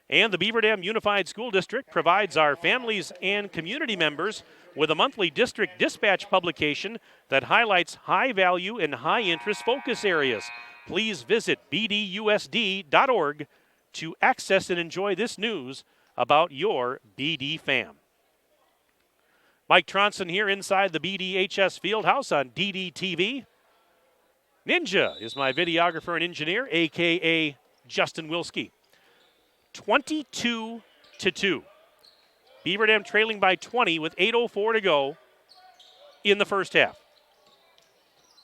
And the Beaver Dam Unified School District provides our families and community members with a monthly district dispatch publication that highlights high-value and high-interest focus areas. Please visit bdusd.org to access and enjoy this news about your BD fam. Mike Tronson here inside the BDHS Fieldhouse on DDTV. Ninja is my videographer and engineer, a.k.a. Justin Wilski. 22-2. Beaver Dam trailing by 20 with 8:04 to go in the first half.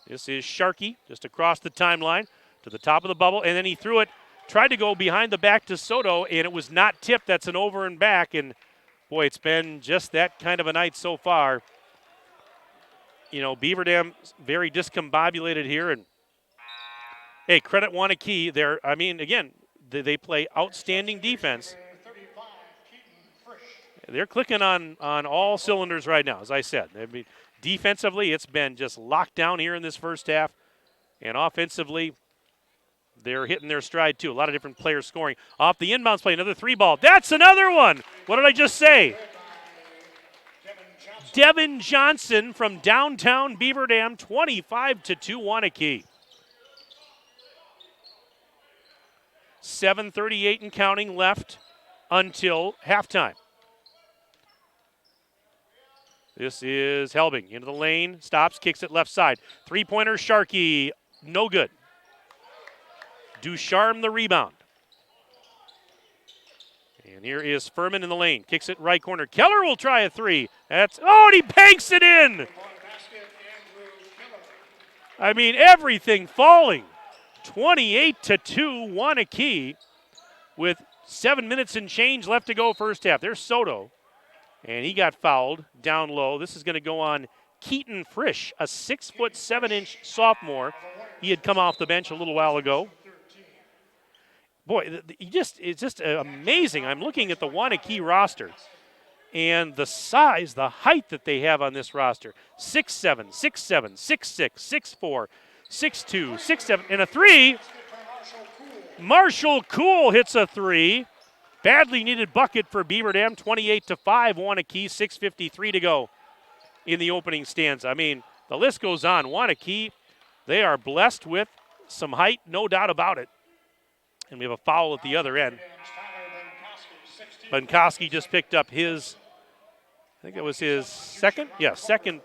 This is Sharkey just across the timeline to the top of the bubble, and then he threw it, tried to go behind the back to Soto, and it was not tipped. That's an over and back, and boy, it's been just that kind of a night so far. You know, Beaver Dam very discombobulated here, and hey, credit Waunakee. Again, they play outstanding defense. They're clicking on all cylinders right now, as I said. Defensively, it's been just locked down here in this first half, and offensively, they're hitting their stride too. A lot of different players scoring. Off the inbounds play, another 3-ball. That's another one. What did I just say? Devin Johnson from downtown Beaver Dam, 25-2 Waunakee. 7:38 and counting left until halftime. This is Helbing into the lane, stops, kicks it left side. Three-pointer, Sharkey, no good. Ducharme the rebound. And here is Furman in the lane, kicks it right corner. Keller will try a three. And he banks it in. I mean, everything falling. 28-2, Waunakee with 7 minutes and change left to go first half. There's Soto, and he got fouled down low. This is going to go on Keaton Frisch, a 6'7" sophomore. He had come off the bench a little while ago. Boy, it's just amazing. I'm looking at the Waunakee roster and the size, the height that they have on this roster. 6'7", 6'7", 6'6", 6'4", 6'2", 6'7", and a three. Marshall Cool hits a three. Badly needed bucket for Beaver Dam, 28-5, Waunakee, 6:53 to go in the opening stanza. I mean, the list goes on. Waunakee, they are blessed with some height, no doubt about it. And we have a foul at the other end. Bunkowski just picked up his, I think it was his second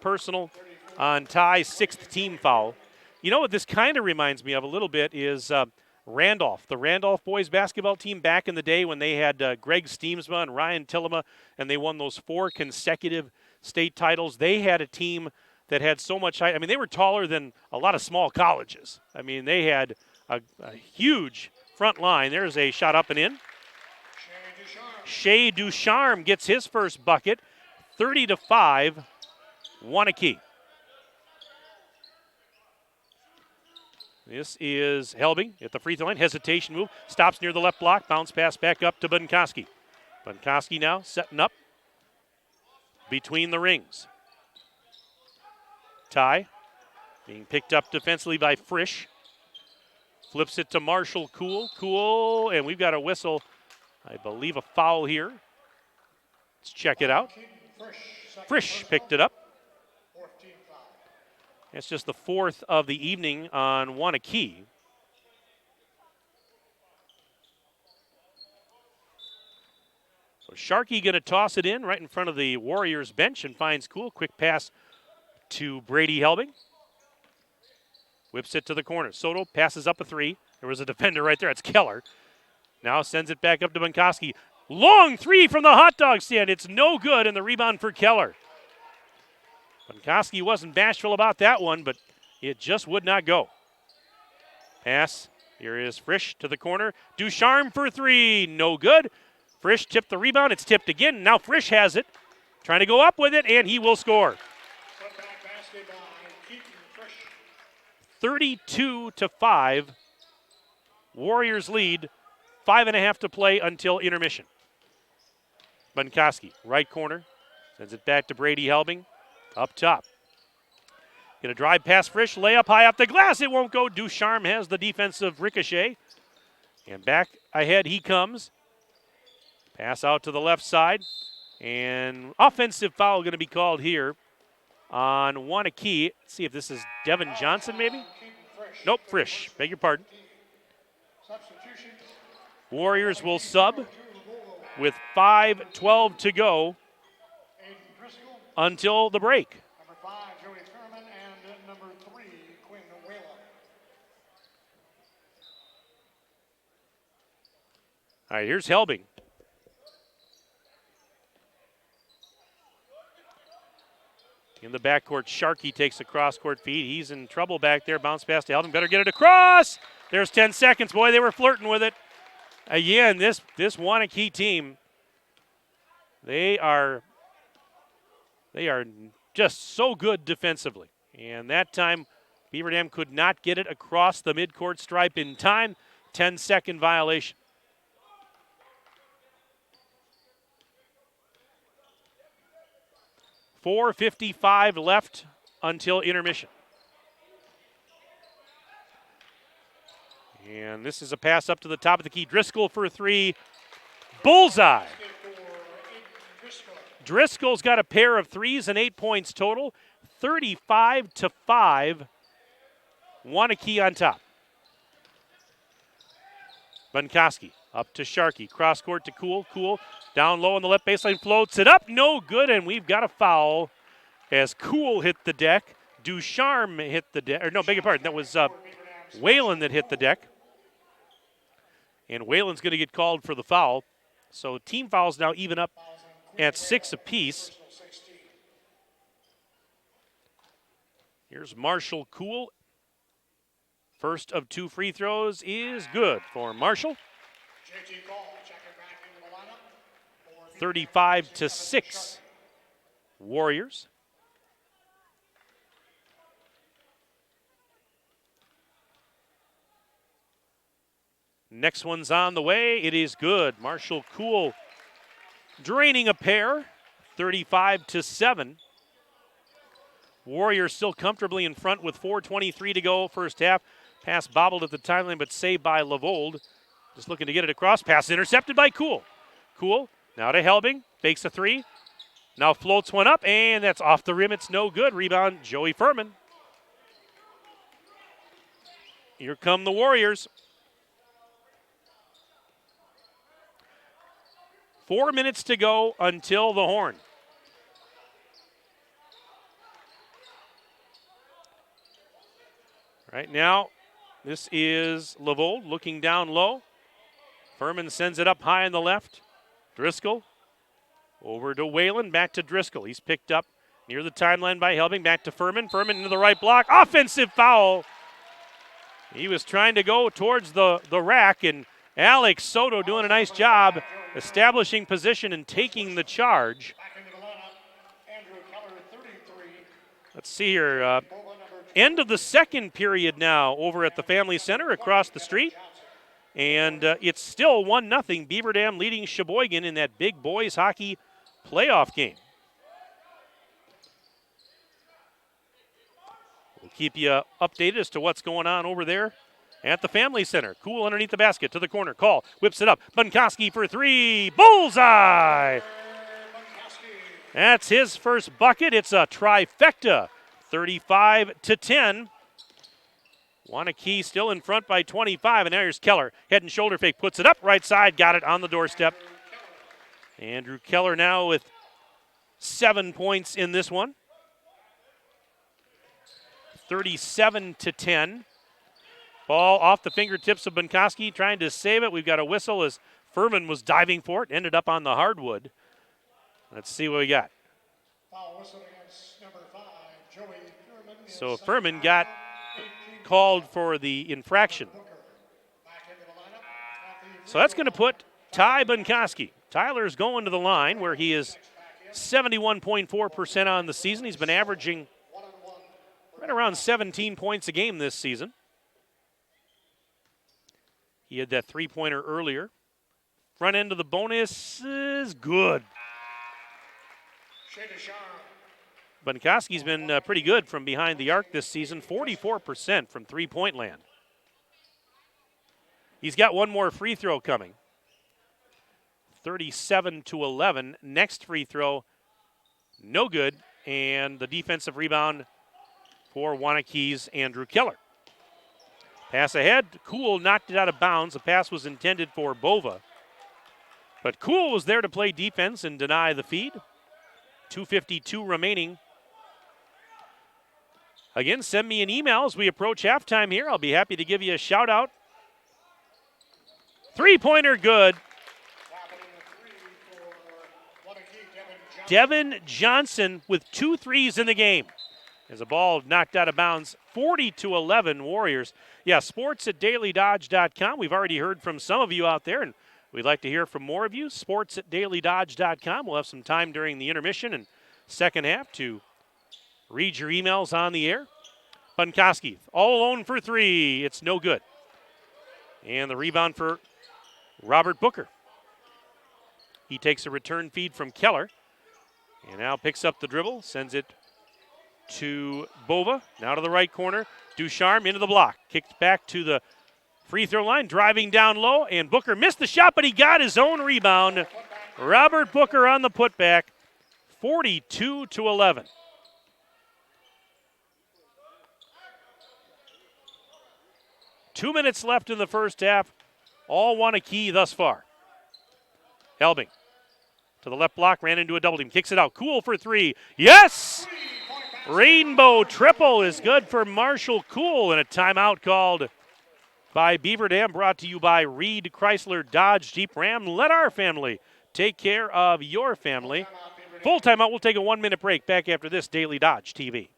personal on Ty's sixth team foul. You know what this kind of reminds me of a little bit is Randolph, the Randolph boys basketball team back in the day when they had Greg Steemsma and Ryan Tillema, and they won those 4 consecutive state titles. They had a team that had so much height. I mean, they were taller than a lot of small colleges. I mean, they had a huge front line. There's a shot up and in. Shea Ducharme gets his first bucket, 30-5, Waunakee. This is Helbing at the free throw line. Hesitation move. Stops near the left block. Bounce pass back up to Bunkowski. Bunkowski now setting up between the rings. Ty being picked up defensively by Frisch. Flips it to Marshall Cool, and we've got a whistle. I believe a foul here. Let's check it out. Frisch picked it up. It's just the 4th of the evening on Waunakee. So Sharkey going to toss it in right in front of the Warriors bench and finds Cool. Quick pass to Brady Helbing. Whips it to the corner. Soto passes up a three. There was a defender right there. It's Keller. Now sends it back up to Bunkowski. Long three from the hot dog stand. It's no good, and the rebound for Keller. Bunkowski wasn't bashful about that one, but it just would not go. Pass. Here is Frisch to the corner. Ducharme for three. No good. Frisch tipped the rebound. It's tipped again. Now Frisch has it. Trying to go up with it, and he will score. 32-5. Warriors lead. 5.5 to play until intermission. Bunkowski, right corner. Sends it back to Brady Helbing. Up top. Going to drive past Frisch. Layup high up the glass. It won't go. Ducharme has the defensive ricochet. And back ahead he comes. Pass out to the left side. And offensive foul going to be called here on Waunakee. Let's see if this is Devin Johnson maybe. Nope, Frisch. Beg your pardon. Warriors will sub with 5:12 to go until the break. Number 5, Joey Thurman, and number 3, Quinn Whalen. All right, here's Helbing. In the backcourt, Sharkey takes a cross-court feed. He's in trouble back there. Bounce pass to Helbing. Better get it across. There's 10 seconds. Boy, they were flirting with it. Again, this Waunakee team, they are just so good defensively. And that time, Beaver Dam could not get it across the midcourt stripe in time. 10-second violation. .455 left until intermission. And this is a pass up to the top of the key. Driscoll for three. Bullseye. Driscoll's got a pair of threes and 8 points total. 35-5. Waunakee on top. Bunkowski up to Sharkey. Cross court to Cool. Cool down low on the left baseline. Floats it up. No good, and we've got a foul. as Cool hit the deck. Ducharme hit the deck. Or no, beg your pardon. That was Whalen that hit the deck. And Whalen's going to get called for the foul. So team fouls now even up at 6 apiece. Here's Marshall Cool. First of 2 free throws is good for Marshall. 35-6 Warriors. Next one's on the way. It is good. Marshall Cool draining a pair. 35-7. Warriors still comfortably in front with 4:23 to go first half. Pass bobbled at the timeline, but saved by Lavold. Just looking to get it across. Pass intercepted by Cool. Cool now to Helbing. Fakes a 3. Now floats one up, and that's off the rim. It's no good. Rebound, Joey Furman. Here come the Warriors. 4 minutes to go until the horn. Right now, this is Lavold looking down low. Furman sends it up high on the left. Driscoll over to Whalen, back to Driscoll. He's picked up near the timeline by Helbing, back to Furman. Furman into the right block. Offensive foul. He was trying to go towards the rack, and Alex Soto doing a nice job establishing position and taking the charge. Let's see here. End of the second period now over at the Family Center across the street. And it's still 1-0. Beaver Dam leading Sheboygan in that big boys hockey playoff game. We'll keep you updated as to what's going on over there at the Family Center. Cool underneath the basket to the corner. Call, whips it up. Bunkowski for 3. Bullseye! That's his first bucket. It's a trifecta. 35-10. Waunakee still in front by 25, and there's Keller. Head and shoulder fake, puts it up, right side, got it on the doorstep. Andrew Keller now with 7 points in this one. 37-10. Ball off the fingertips of Bunkowski, trying to save it. We've got a whistle as Furman was diving for it, ended up on the hardwood. Let's see what we got. Foul whistle against number 5, Joey Furman. So Furman got called for the infraction. So that's going to put Ty Bunkowski. Tyler's going to the line where he is 71.4% on the season. He's been averaging right around 17 points a game this season. He had that three-pointer earlier. Front end of the bonus is good. Bunkowski's been pretty good from behind the arc this season, 44% from three-point land. He's got one more free throw coming. 37-11. Next free throw, no good. And the defensive rebound for Waunakee's Andrew Keller. Pass ahead. Cool knocked it out of bounds. The pass was intended for Bova. But Cool was there to play defense and deny the feed. 2:52 remaining. Again, send me an email as we approach halftime here. I'll be happy to give you a shout out. Three-pointer good. Devin Johnson with 2 threes in the game. As a ball knocked out of bounds, 40-11 Warriors. Yeah, sports@dailydodge.com. We've already heard from some of you out there, and we'd like to hear from more of you. Sports@dailydodge.com. We'll have some time during the intermission and second half to read your emails on the air. Bunkowski all alone for 3. It's no good. And the rebound for Robert Booker. He takes a return feed from Keller and now picks up the dribble, sends it to Bova. Now to the right corner. Ducharme into the block. Kicked back to the free throw line, driving down low, and Booker missed the shot, but he got his own rebound. Robert Booker on the putback, 42-11. Two minutes left in the first half. All Waunakee thus far. Helbing to the left block, ran into a double team, kicks it out. Cool for 3. Yes! Rainbow triple is good for Marshall Cool, and a timeout called by Beaver Dam, brought to you by Reed Chrysler Dodge Jeep Ram. Let our family take care of your family. Full timeout. We'll take a 1-minute break. Back after this, Daily Dodge TV.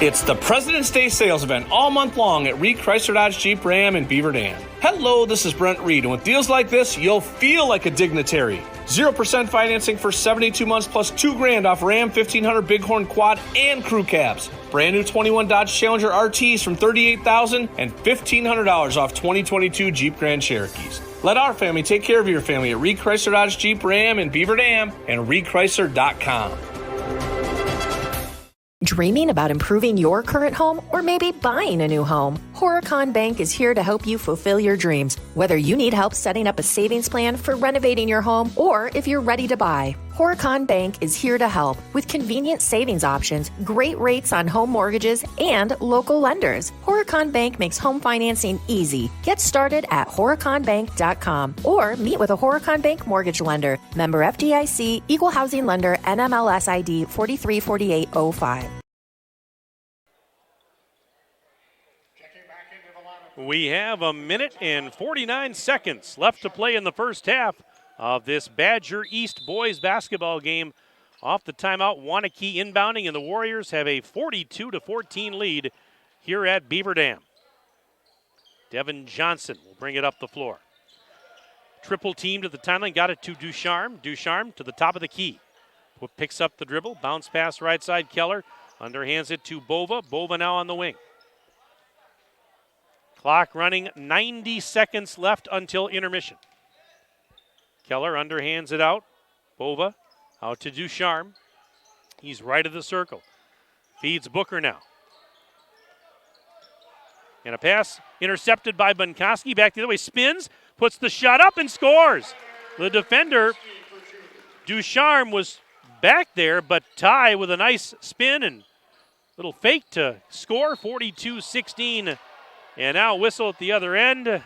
It's the President's Day sales event all month long at Reed Chrysler Dodge Jeep Ram in Beaver Dam. Hello, this is Brent Reed, and with deals like this, you'll feel like a dignitary. 0% financing for 72 months plus $2,000 off Ram 1500 Bighorn Quad and Crew Cabs. Brand new 21 Dodge Challenger RTs from $38,000 and $1,500 off 2022 Jeep Grand Cherokees. Let our family take care of your family at Reed Chrysler Dodge Jeep Ram in Beaver Dam and ReedChrysler.com. Dreaming about improving your current home or maybe buying a new home? Horicon Bank is here to help you fulfill your dreams, whether you need help setting up a savings plan for renovating your home or if you're ready to buy. Horicon Bank is here to help with convenient savings options, great rates on home mortgages, and local lenders. Horicon Bank makes home financing easy. Get started at horiconbank.com or meet with a Horicon Bank mortgage lender. Member FDIC, Equal Housing Lender, NMLS ID 434805. We have a minute and 49 seconds left to play in the first half of this Badger East boys basketball game. Off the timeout, Waunakee inbounding, and the Warriors have a 42-14 lead here at Beaver Dam. Devin Johnson will bring it up the floor. Triple teamed at the timeline, got it to Ducharme. Ducharme to the top of the key. Picks up the dribble, bounce pass right side, Keller. Underhands it to Bova. Bova now on the wing. Clock running, 90 seconds left until intermission. Keller underhands it out. Bova out to Ducharme. He's right of the circle. Feeds Booker now. And a pass intercepted by Bunkoski. Back the other way, spins, puts the shot up and scores. The defender, Ducharme, was back there, but Ty with a nice spin and little fake to score, 42-16. And now whistle at the other end. And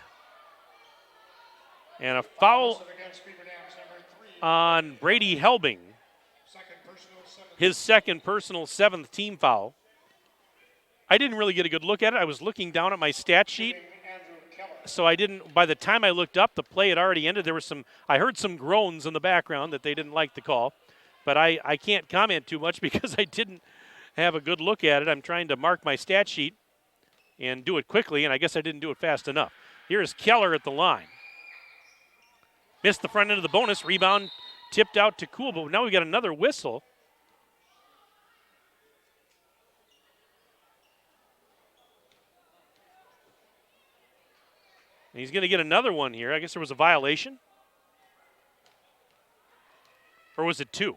a foul on Brady Helbing. His second personal 7th team foul. I didn't really get a good look at it. I was looking down at my stat sheet. So I didn't, by the time I looked up, the play had already ended. There was I heard some groans in the background that they didn't like the call. But I can't comment too much because I didn't have a good look at it. I'm trying to mark my stat sheet and do it quickly, and I guess I didn't do it fast enough. Here's Keller at the line. Missed the front end of the bonus. Rebound tipped out to Cool, but now we got another whistle. And he's going to get another one here. I guess there was a violation. Or was it 2?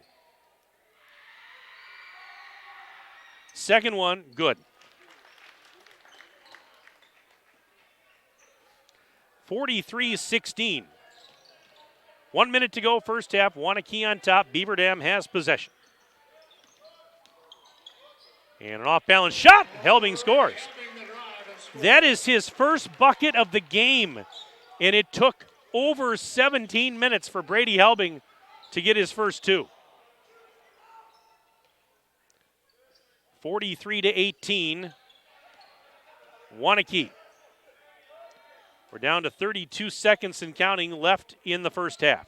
Second one, good. 43-16. 1 minute to go, first half. Waunakee on top. Beaver Dam has possession. And an off-balance shot. Helbing scores. That is his first bucket of the game. And it took over 17 minutes for Brady Helbing to get his first 2. 43-18. Waunakee. We're down to 32 seconds and counting left in the first half.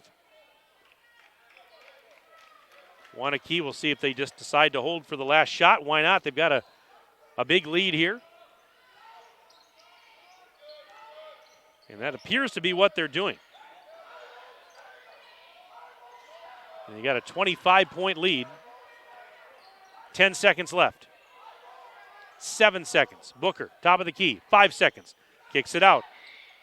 Waunakee, we'll see if they just decide to hold for the last shot. Why not? They've got a big lead here. And that appears to be what they're doing. And you got a 25-point lead. 10 seconds left. 7 seconds. Booker, top of the key. 5 seconds. Kicks it out.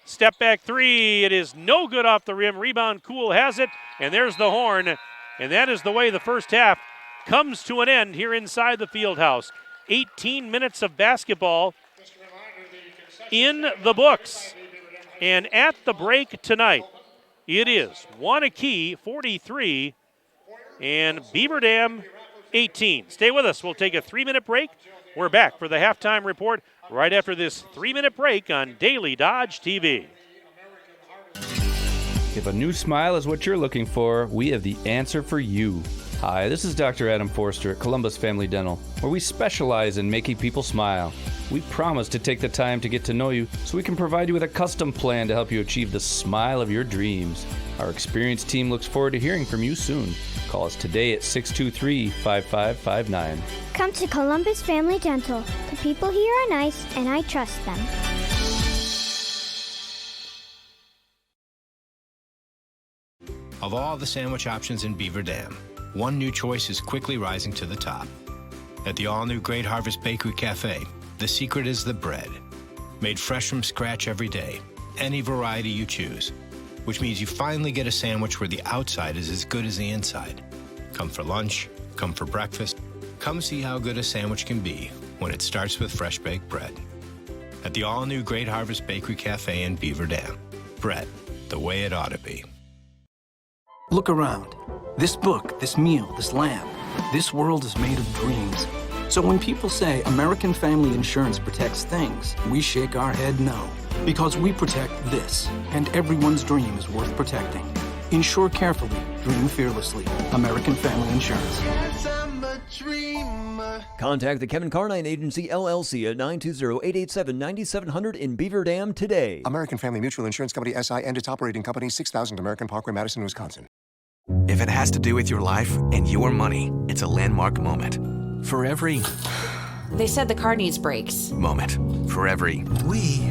Step back 3. It is no good off the rim. Rebound, Cool has it. And there's the horn. And that is the way the first half comes to an end here inside the field house. 18 minutes of basketball in the books. And at the break tonight, it is Waunakee 43 and Beaver Dam 18. Stay with us. We'll take a 3-minute break. We're back for the halftime report right after this 3-minute break on Daily Dodge TV. If a new smile is what you're looking for, we have the answer for you. Hi, this is Dr. Adam Forster at Columbus Family Dental, where we specialize in making people smile. We promise to take the time to get to know you so we can provide you with a custom plan to help you achieve the smile of your dreams. Our experienced team looks forward to hearing from you soon. Call us today at 623-5559. Come to Columbus Family Dental. The people here are nice, and I trust them. Of all the sandwich options in Beaver Dam, one new choice is quickly rising to the top. At the all-new Great Harvest Bakery Cafe, the secret is the bread. Made fresh from scratch every day, any variety you choose, which means you finally get a sandwich where the outside is as good as the inside. Come for lunch, come for breakfast, come see how good a sandwich can be when it starts with fresh baked bread. At the all-new Great Harvest Bakery Cafe in Beaver Dam, bread the way it ought to be. Look around. This book, this meal, this lamb, this world is made of dreams. So when people say American Family Insurance protects things, we shake our head no. Because we protect this, and everyone's dream is worth protecting. Insure carefully, dream fearlessly. American Family Insurance. Contact the Kevin Carnine Agency, LLC at 920-887-9700 in Beaver Dam today. American Family Mutual Insurance Company, SI, and its operating company, 6000 American Parkway, Madison, Wisconsin. If it has to do with your life and your money, it's a landmark moment. For every... They said the car needs brakes. Moment. For every... We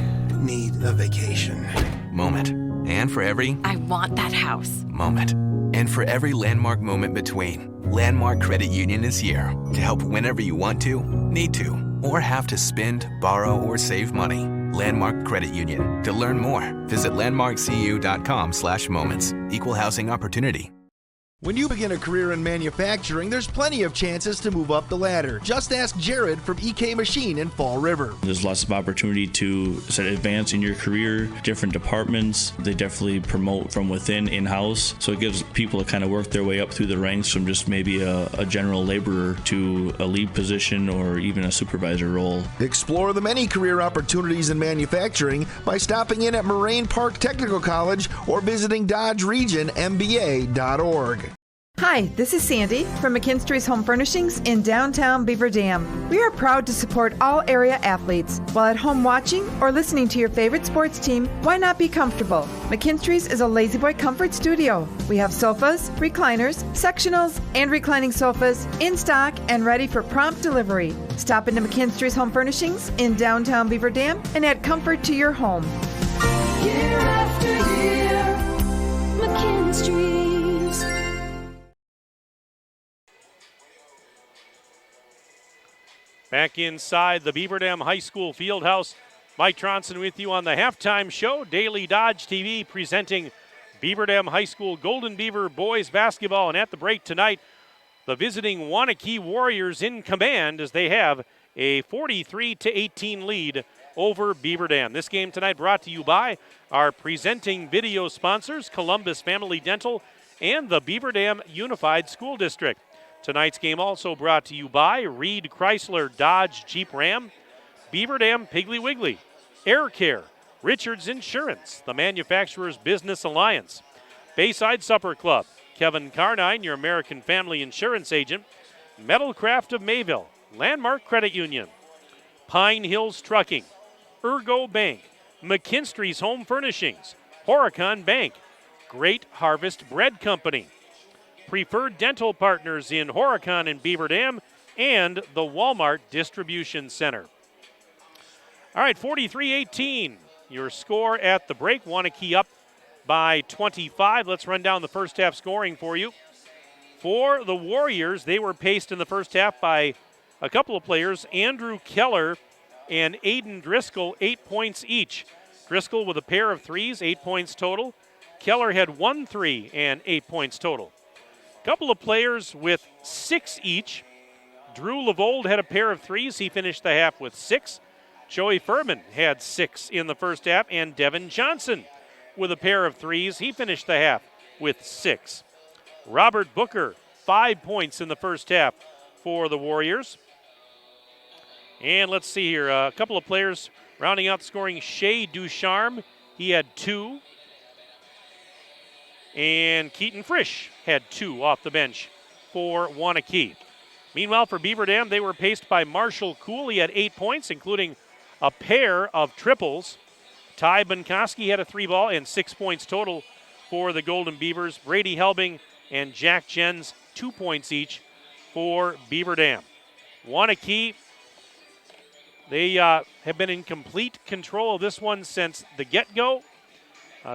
need a vacation. Moment. And for every... I want that house. Moment. And for every landmark moment between, Landmark Credit Union is here to help whenever you want to, need to, or have to spend, borrow, or save money. Landmark Credit Union. To learn more, visit landmarkcu.com/moments. Equal housing opportunity. When you begin a career in manufacturing, there's plenty of chances to move up the ladder. Just ask Jared from EK Machine in Fall River. There's lots of opportunity to advance in your career, different departments. They definitely promote from within, in-house, so it gives people to kind of work their way up through the ranks from just maybe a general laborer to a lead position or even a supervisor role. Explore the many career opportunities in manufacturing by stopping in at Moraine Park Technical College or visiting DodgeRegionMBA.org. Hi, this is Sandy from McKinstry's Home Furnishings in downtown Beaver Dam. We are proud to support all area athletes. While at home watching or listening to your favorite sports team, why not be comfortable? McKinstry's is a lazy boy comfort studio. We have sofas, recliners, sectionals, and reclining sofas in stock and ready for prompt delivery. Stop into McKinstry's Home Furnishings in downtown Beaver Dam and add comfort to your home. Year after year, McKinstry's. Back inside the Beaver Dam High School Fieldhouse, Mike Tronson with you on the halftime show. Daily Dodge TV presenting Beaver Dam High School Golden Beaver boys basketball. And at the break tonight, the visiting Waunakee Warriors in command as they have a 43-18 lead over Beaver Dam. This game tonight brought to you by our presenting video sponsors, Columbus Family Dental and the Beaver Dam Unified School District. Tonight's game also brought to you by Reed Chrysler Dodge Jeep Ram, Beaver Dam Piggly Wiggly, Air Care, Richards Insurance, the Manufacturers Business Alliance, Bayside Supper Club, Kevin Carnine, your American Family Insurance agent, Metalcraft of Mayville, Landmark Credit Union, Pine Hills Trucking, Ergo Bank, McKinstry's Home Furnishings, Horicon Bank, Great Harvest Bread Company, Preferred Dental Partners in Horicon and Beaver Dam, and the Walmart Distribution Center. All right, 43-18, your score at the break. Waunakee up by 25. Let's run down the first half scoring for you. For the Warriors, they were paced in the first half by a couple of players, Andrew Keller and Aiden Driscoll, 8 points each. Driscoll with a pair of threes, 8 points total. Keller had 1 3 and 8 points total. Couple of players with 6 each. Drew Lavold had a pair of threes. He finished the half with 6. Joey Furman had 6 in the first half. And Devin Johnson with a pair of threes. He finished the half with 6. Robert Booker, 5 points in the first half for the Warriors. And let's see here. A couple of players rounding out the scoring. Shea Ducharme, he had 2. And Keaton Frisch had 2 off the bench for Waunakee. Meanwhile, for Beaver Dam, they were paced by Marshall Cooley at 8 points, including a pair of triples. Ty Bunkoski had a 3-ball and 6 points total for the Golden Beavers. Brady Helbing and Jack Jens, 2 points each for Beaver Dam. Waunakee, they have been in complete control of this one since the get-go.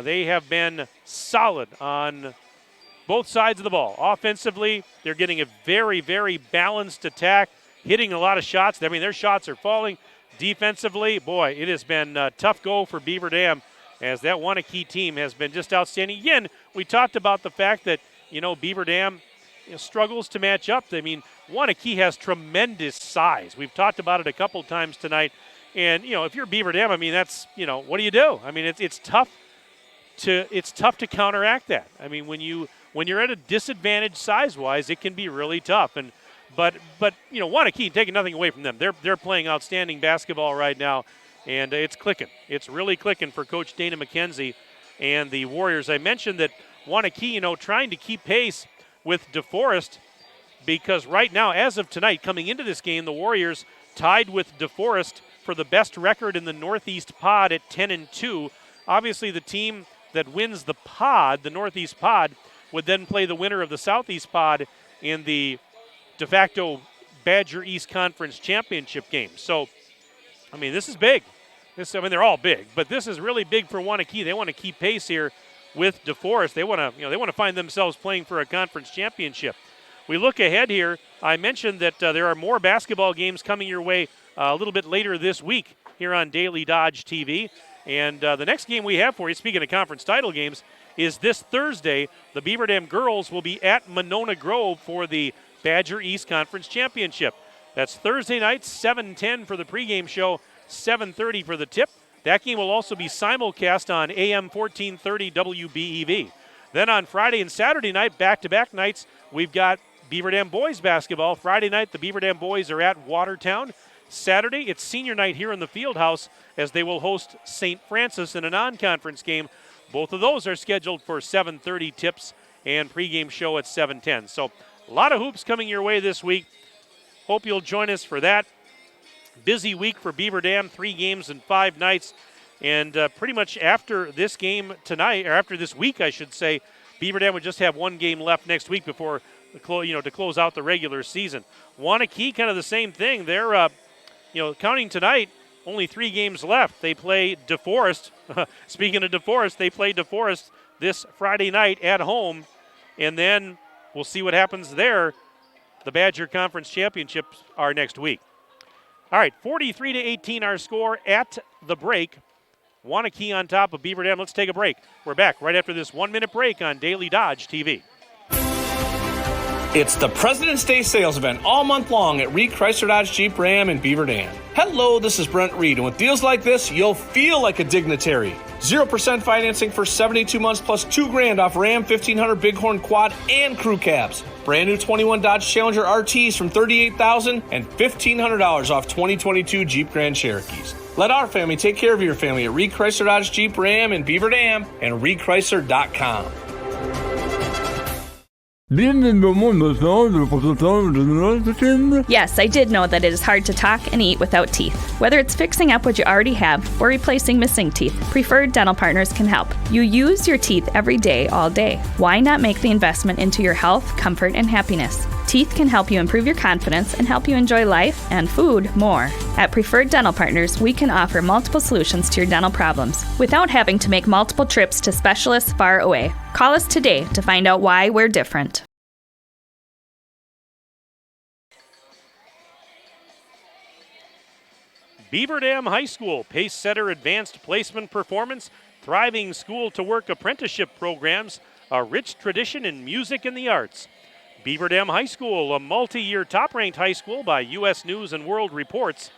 They have been solid on both sides of the ball. Offensively, they're getting a very, very balanced attack, hitting a lot of shots. I mean, their shots are falling. Defensively, boy, it has been a tough go for Beaver Dam, as that Waunakee team has been just outstanding. Again, we talked about the fact that, Beaver Dam struggles to match up. I mean, Waunakee has tremendous size. We've talked about it a couple times tonight. And, if you're Beaver Dam, I mean, that's, what do you do? I mean, it's tough to counteract that. I mean, when you're at a disadvantage size-wise, it can be really tough. But Waunakee, taking nothing away from them. They're playing outstanding basketball right now, and it's clicking. It's really clicking for Coach Dana McKenzie and the Warriors. I mentioned that Waunakee, trying to keep pace with DeForest, because right now, as of tonight, coming into this game, the Warriors tied with DeForest for the best record in the Northeast Pod at 10-2. Obviously, the team that wins the pod, the Northeast Pod, would then play the winner of the Southeast Pod in the de facto Badger East Conference Championship game. So, I mean, this is big. They're all big, but this is really big for Waunakee. They want to keep pace here with DeForest. They want to find themselves playing for a conference championship. We look ahead here. I mentioned that there are more basketball games coming your way a little bit later this week here on Daily Dodge TV. And the next game we have for you, speaking of conference title games, is this Thursday. The Beaver Dam girls will be at Monona Grove for the Badger East Conference Championship. That's Thursday night, 7:10 for the pregame show, 7:30 for the tip. That game will also be simulcast on AM 1430 WBEV. Then on Friday and Saturday night, back-to-back nights, we've got Beaver Dam boys basketball. Friday night, the Beaver Dam boys are at Watertown. Saturday, it's senior night here in the Fieldhouse as they will host St. Francis in a non-conference game. Both of those are scheduled for 7:30 tips and pregame show at 7:10. So a lot of hoops coming your way this week. Hope you'll join us for that. Busy week for Beaver Dam, 3 games in 5 nights. And pretty much after this game tonight, or after this week, I should say, Beaver Dam would just have 1 game left next week before, to close out the regular season. Waunakee, kind of the same thing. They're, counting tonight, only 3 games left. They play DeForest. Speaking of DeForest, they play DeForest this Friday night at home. And then we'll see what happens there. The Badger Conference Championships are next week. All right, 43-18 our score at the break. Waunakee on top of Beaver Dam. Let's take a break. We're back right after this 1-minute break on Daily Dodge TV. It's the President's Day sales event all month long at Reed Chrysler Dodge Jeep Ram in Beaver Dam. Hello, this is Brent Reed, and with deals like this, you'll feel like a dignitary. 0% financing for 72 months plus $2,000 off Ram 1500 Bighorn Quad and Crew Cabs. Brand new 21 Dodge Challenger RTs from $38,000 and $1,500 off 2022 Jeep Grand Cherokees. Let our family take care of your family at Reed Chrysler Dodge Jeep Ram in Beaver Dam and ReedChrysler.com. Yes, I did know that it is hard to talk and eat without teeth. Whether it's fixing up what you already have or replacing missing teeth, Preferred Dental Partners can help. You use your teeth every day, all day. Why not make the investment into your health, comfort, and happiness? Teeth can help you improve your confidence and help you enjoy life and food more. At Preferred Dental Partners, we can offer multiple solutions to your dental problems without having to make multiple trips to specialists far away. Call us today to find out why we're different. Beaver Dam High School, Pace Setter Advanced Placement Performance, thriving school-to-work apprenticeship programs, a rich tradition in music and the arts. Beaver Dam High School, a multi-year top-ranked high school by U.S. News and World Reports.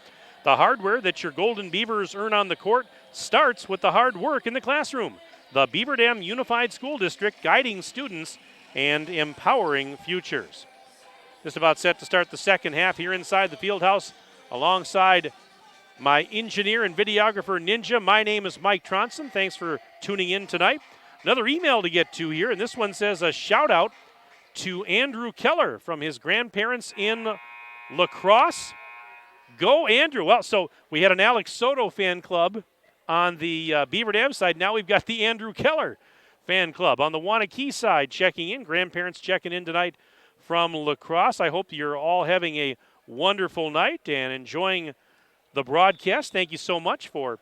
The hardware that your Golden Beavers earn on the court starts with the hard work in the classroom. The Beaver Dam Unified School District, guiding students and empowering futures. Just about set to start the second half here inside the Fieldhouse alongside my engineer and videographer ninja. My name is Mike Tronson. Thanks for tuning in tonight. Another email to get to here, and this one says a shout out to Andrew Keller from his grandparents in La Crosse. Go, Andrew. Well, so we had an Alex Soto fan club on the Beaver Dam side. Now we've got the Andrew Keller fan club. On the Waunakee side, checking in. Grandparents checking in tonight from La Crosse. I hope you're all having a wonderful night and enjoying the broadcast. Thank you so much for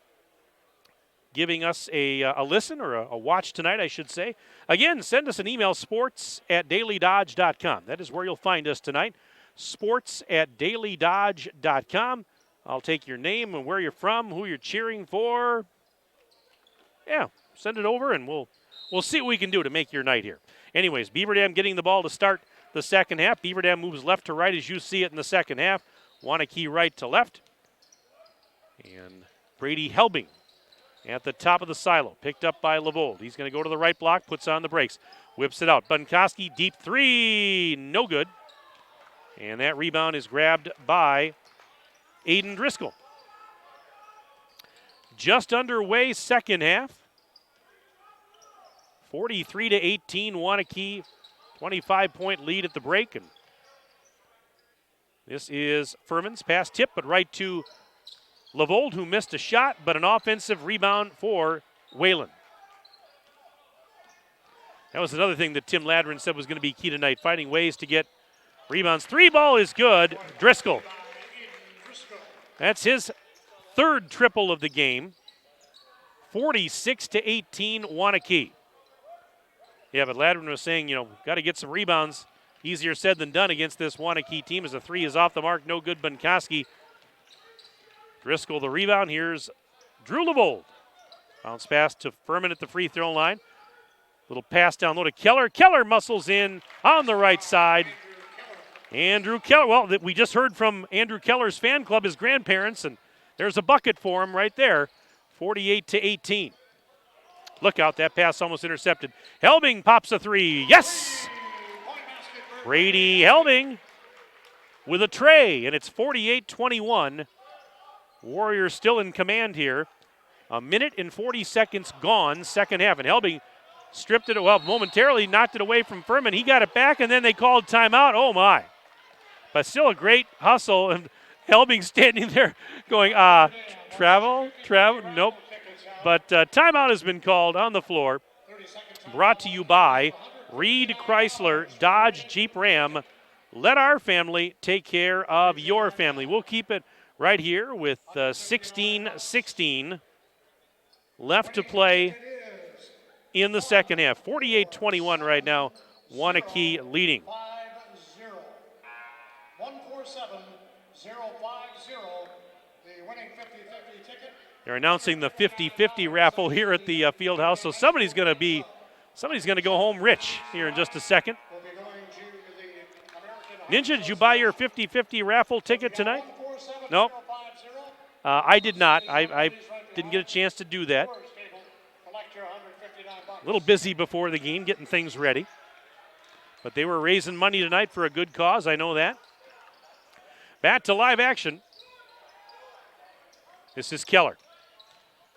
giving us a listen or a watch tonight, I should say. Again, send us an email, sports@dailydodge.com. That is where you'll find us tonight, sports@dailydodge.com. I'll take your name and where you're from, who you're cheering for. Yeah, send it over, and we'll see what we can do to make your night here. Anyways, Beaver Dam getting the ball to start the second half. Beaver Dam moves left to right as you see it in the second half. Waunakee right to left. And Brady Helbing at the top of the silo, picked up by Levold. He's going to go to the right block, puts on the brakes, whips it out. Bunkoski, deep three, no good. And that rebound is grabbed by Aiden Driscoll. Just underway, second half. 43-18, Waunakee, 25-point lead at the break. And this is Furman's pass tip, but right to Levold, who missed a shot, but an offensive rebound for Whalen. That was another thing that Tim Ladrin said was going to be key tonight, finding ways to get rebounds. Three ball is good. Driscoll. That's his third triple of the game. 46-18, Waunakee. Yeah, but Ladrin was saying, got to get some rebounds. Easier said than done against this Waunakee team as a three is off the mark. No good, Bunkoski. Driscoll the rebound. Here's Drew Levold. Bounce pass to Furman at the free throw line. Little pass down low to Keller. Keller muscles in on the right side. Andrew Keller. Well, we just heard from Andrew Keller's fan club, his grandparents, and there's a bucket for him right there. 48-18. Look out, that pass almost intercepted. Helbing pops a three. Yes! Brady Helbing with a tray, and it's 48-21. Warriors still in command here. A minute and 40 seconds gone, second half. And Helbing stripped it, momentarily knocked it away from Furman. He got it back, and then they called timeout. Oh, my. But still a great hustle. And Helbing standing there going, travel? Nope. But timeout has been called on the floor. Brought to you by Reed Chrysler Dodge Jeep Ram. Let our family take care of your family. We'll keep it right here with 16-16 left to play in the second half. 48-21 right now, Waunakee leading. 147-050, the winning 50-50 ticket. They're announcing the 50-50 raffle here at the field house, so somebody's going to go home rich here in just a second. Ninja, did you buy your 50-50 raffle ticket tonight? Nope. I did not. I didn't get a chance to do that. A little busy before the game, getting things ready. But they were raising money tonight for a good cause, I know that. Back to live action. This is Keller.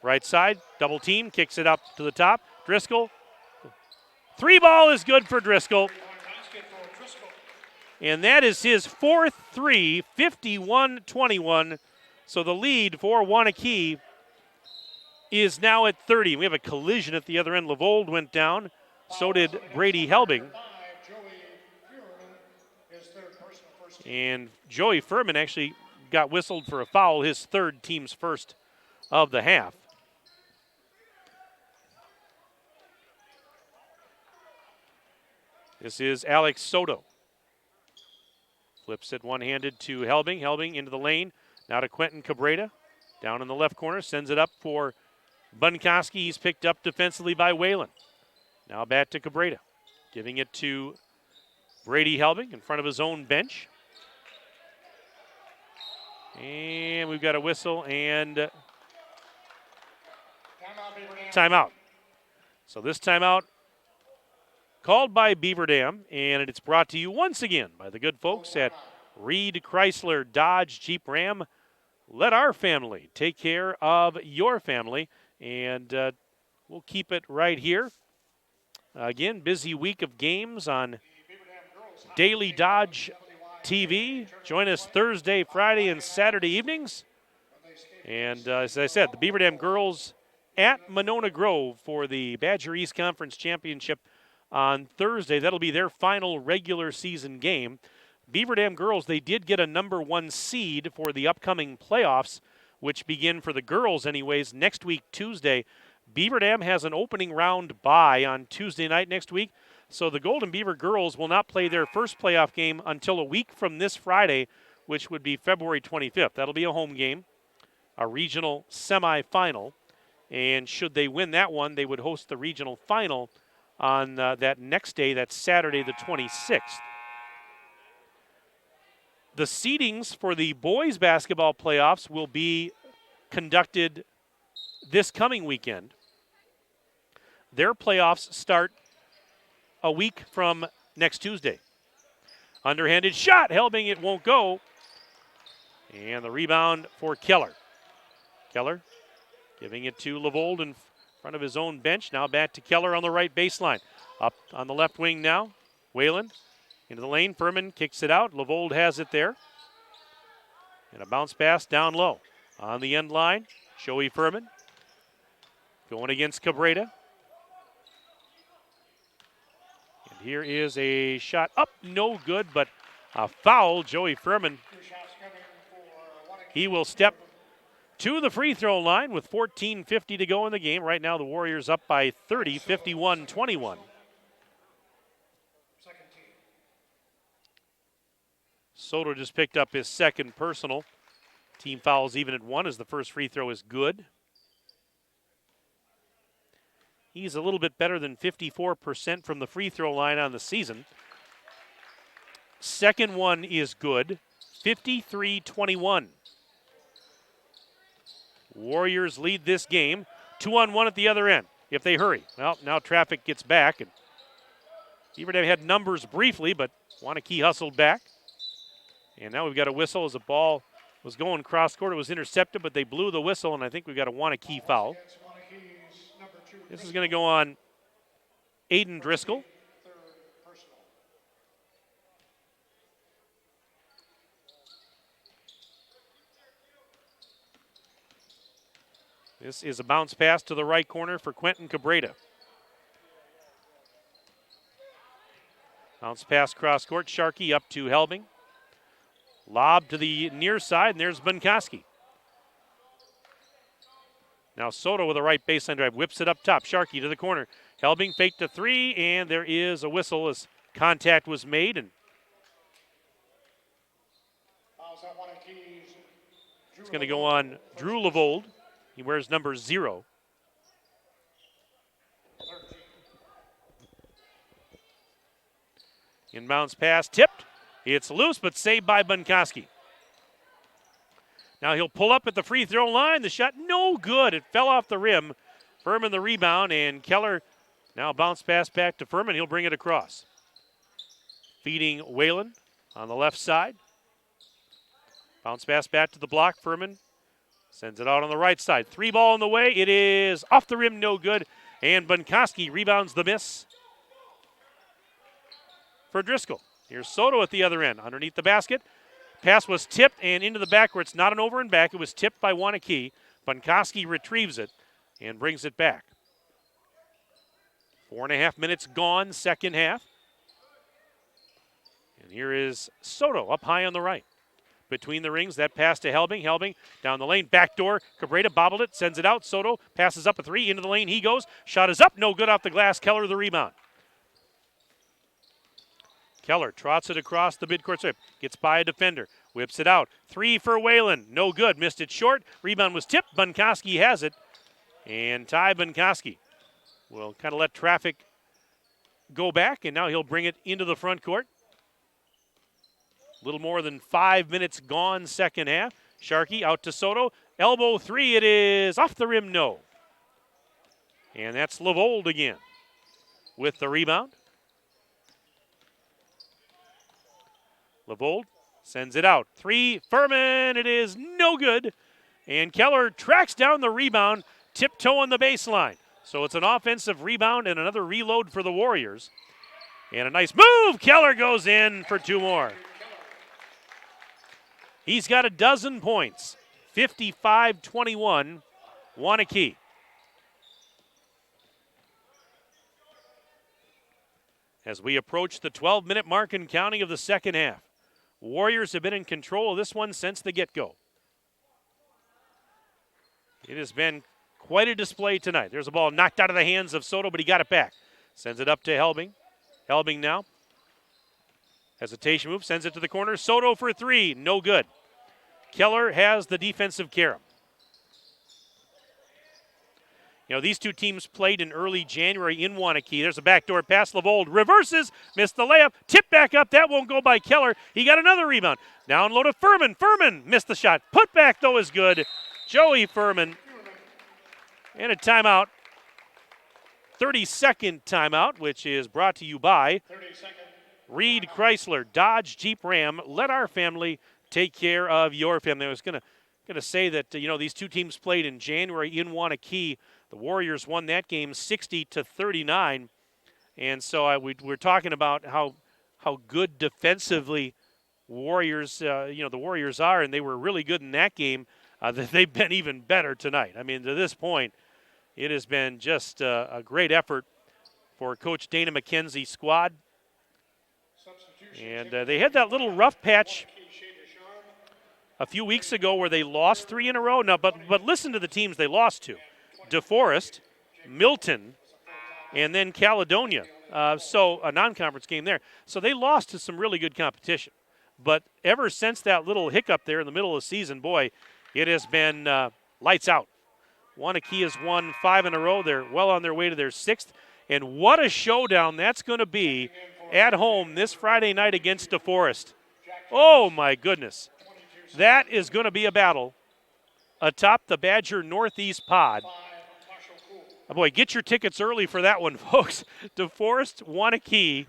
Right side, double team, kicks it up to the top. Driscoll. Three ball is good for Driscoll. And that is his fourth three, 51-21. So the lead for Waunakee is now at 30. We have a collision at the other end. Levold went down. So did Brady Helbing. And Joey Furman actually got whistled for a foul, his third, team's first of the half. This is Alex Soto. Flips it one-handed to Helbing. Helbing into the lane. Now to Quentin Cabrera. Down in the left corner. Sends it up for Bunkoski. He's picked up defensively by Whalen. Now back to Cabrera. Giving it to Brady Helbing in front of his own bench. And we've got a whistle and timeout. So this timeout called by Beaver Dam, and it's brought to you once again by the good folks at Reed Chrysler Dodge Jeep Ram. Let our family take care of your family, and we'll keep it right here. Again, busy week of games on Daily Dodge TV. Join us Thursday, Friday, and Saturday evenings. And as I said, the Beaver Dam girls at Monona Grove for the Badger East Conference Championship on Thursday. That'll be their final regular season game. Beaver Dam girls, they did get a number 1 seed for the upcoming playoffs, which begin for the girls anyways next week, Tuesday. Beaver Dam has an opening round bye on Tuesday night next week, so the Golden Beaver girls will not play their first playoff game until a week from this Friday, which would be February 25th. That'll be a home game, a regional semifinal, and should they win that one, they would host the regional final on that next day, that's Saturday the 26th. The seedings for the boys basketball playoffs will be conducted this coming weekend. Their playoffs start a week from next Tuesday. Underhanded shot, Helbing, it won't go. And the rebound for Keller. Keller giving it to Levold in front of his own bench. Now back to Keller on the right baseline. Up on the left wing now. Whalen into the lane. Furman kicks it out. Levold has it there. And a bounce pass down low. On the end line, Joey Furman going against Cabrera. And here is a shot up, no good, but a foul. Joey Furman, he will step to the free throw line with 14:50 to go in the game. Right now the Warriors up by 30, 51-21. Soto just picked up his second personal. Team fouls even at 1 as the first free throw is good. He's a little bit better than 54% from the free throw line on the season. Second one is good, 53-21. Warriors lead this game, 2-on-1 at the other end if they hurry. Well, now traffic gets back, and Beaver Dam had numbers briefly, but Waunakee hustled back. And now we've got a whistle as the ball was going cross-court. It was intercepted, but they blew the whistle, and I think we've got a Waunakee foul. This is going to go on Aiden Driscoll. This is a bounce pass to the right corner for Quentin Cabrera. Bounce pass cross-court. Sharkey up to Helbing. Lob to the near side, and there's Bunkoski. Now Soto with a right baseline drive, whips it up top. Sharkey to the corner. Helbing faked a 3, and there is a whistle as contact was made. And it's going to go on Drew Levold. He wears number 0. Inbounds pass, tipped. It's loose, but saved by Bunkoski. Now he'll pull up at the free throw line. The shot, no good. It fell off the rim. Furman the rebound, and Keller now bounce pass back to Furman. He'll bring it across. Feeding Whalen on the left side. Bounce pass back to the block. Furman sends it out on the right side. 3 ball in the way. It is off the rim, no good. And Bunkoski rebounds the miss for Driscoll. Here's Soto at the other end, underneath the basket. Pass was tipped and into the back where it's not an over and back. It was tipped by Waunakee. Bunkoski retrieves it and brings it back. 4.5 minutes gone, second half. And here is Soto up high on the right. Between the rings, that pass to Helbing. Helbing down the lane, backdoor. Cabrera bobbled it, sends it out. Soto passes up a 3, into the lane he goes. Shot is up, no good off the glass. Keller the rebound. Keller trots it across the midcourt strip. Gets by a defender. Whips it out. 3 for Whalen. No good. Missed it short. Rebound was tipped. Bunkoski has it. And Ty Bunkoski will kind of let traffic go back, and now he'll bring it into the front court. A little more than 5 minutes gone, second half. Sharkey out to Soto. Elbow 3. It is off the rim, no. And that's Levold again with the rebound. Levold sends it out. 3, Furman, it is no good. And Keller tracks down the rebound, tiptoe on the baseline. So it's an offensive rebound and another reload for the Warriors. And a nice move. Keller goes in for 2 more. He's got a dozen points. 55-21, Waunakee. As we approach the 12-minute mark and counting of the second half, Warriors have been in control of this one since the get-go. It has been quite a display tonight. There's a ball knocked out of the hands of Soto, but he got it back. Sends it up to Helbing. Helbing now. Hesitation move, sends it to the corner. Soto for 3, no good. Keller has the defensive carom. These two teams played in early January in Waunakee. There's a backdoor pass. Lavold reverses, missed the layup, tipped back up. That won't go by Keller. He got another rebound. Down low to Furman. Furman missed the shot. Put back, though, is good. Joey Furman. And a timeout. 30-second timeout, which is brought to you by Reed Chrysler, Dodge, Jeep, Ram. Let our family take care of your family. I was going to say that, these two teams played in January in Waunakee. The Warriors won that game 60-39. And so we're talking about how good defensively Warriors, the Warriors are, and they were really good in that game. They've been even better tonight. I mean, to this point, it has been just a great effort for Coach Dana McKenzie's squad. And they had that little rough patch a few weeks ago where they lost 3 in a row. Now, but listen to the teams they lost to. DeForest, Milton, and then Caledonia. So a non-conference game there. So they lost to some really good competition. But ever since that little hiccup there in the middle of the season, boy, it has been lights out. Waunakee has won 5 in a row. They're well on their way to their 6th. And what a showdown that's going to be at home this Friday night against DeForest. Oh, my goodness. That is going to be a battle atop the Badger Northeast pod. Oh boy, get your tickets early for that one, folks. DeForest, Waunakee,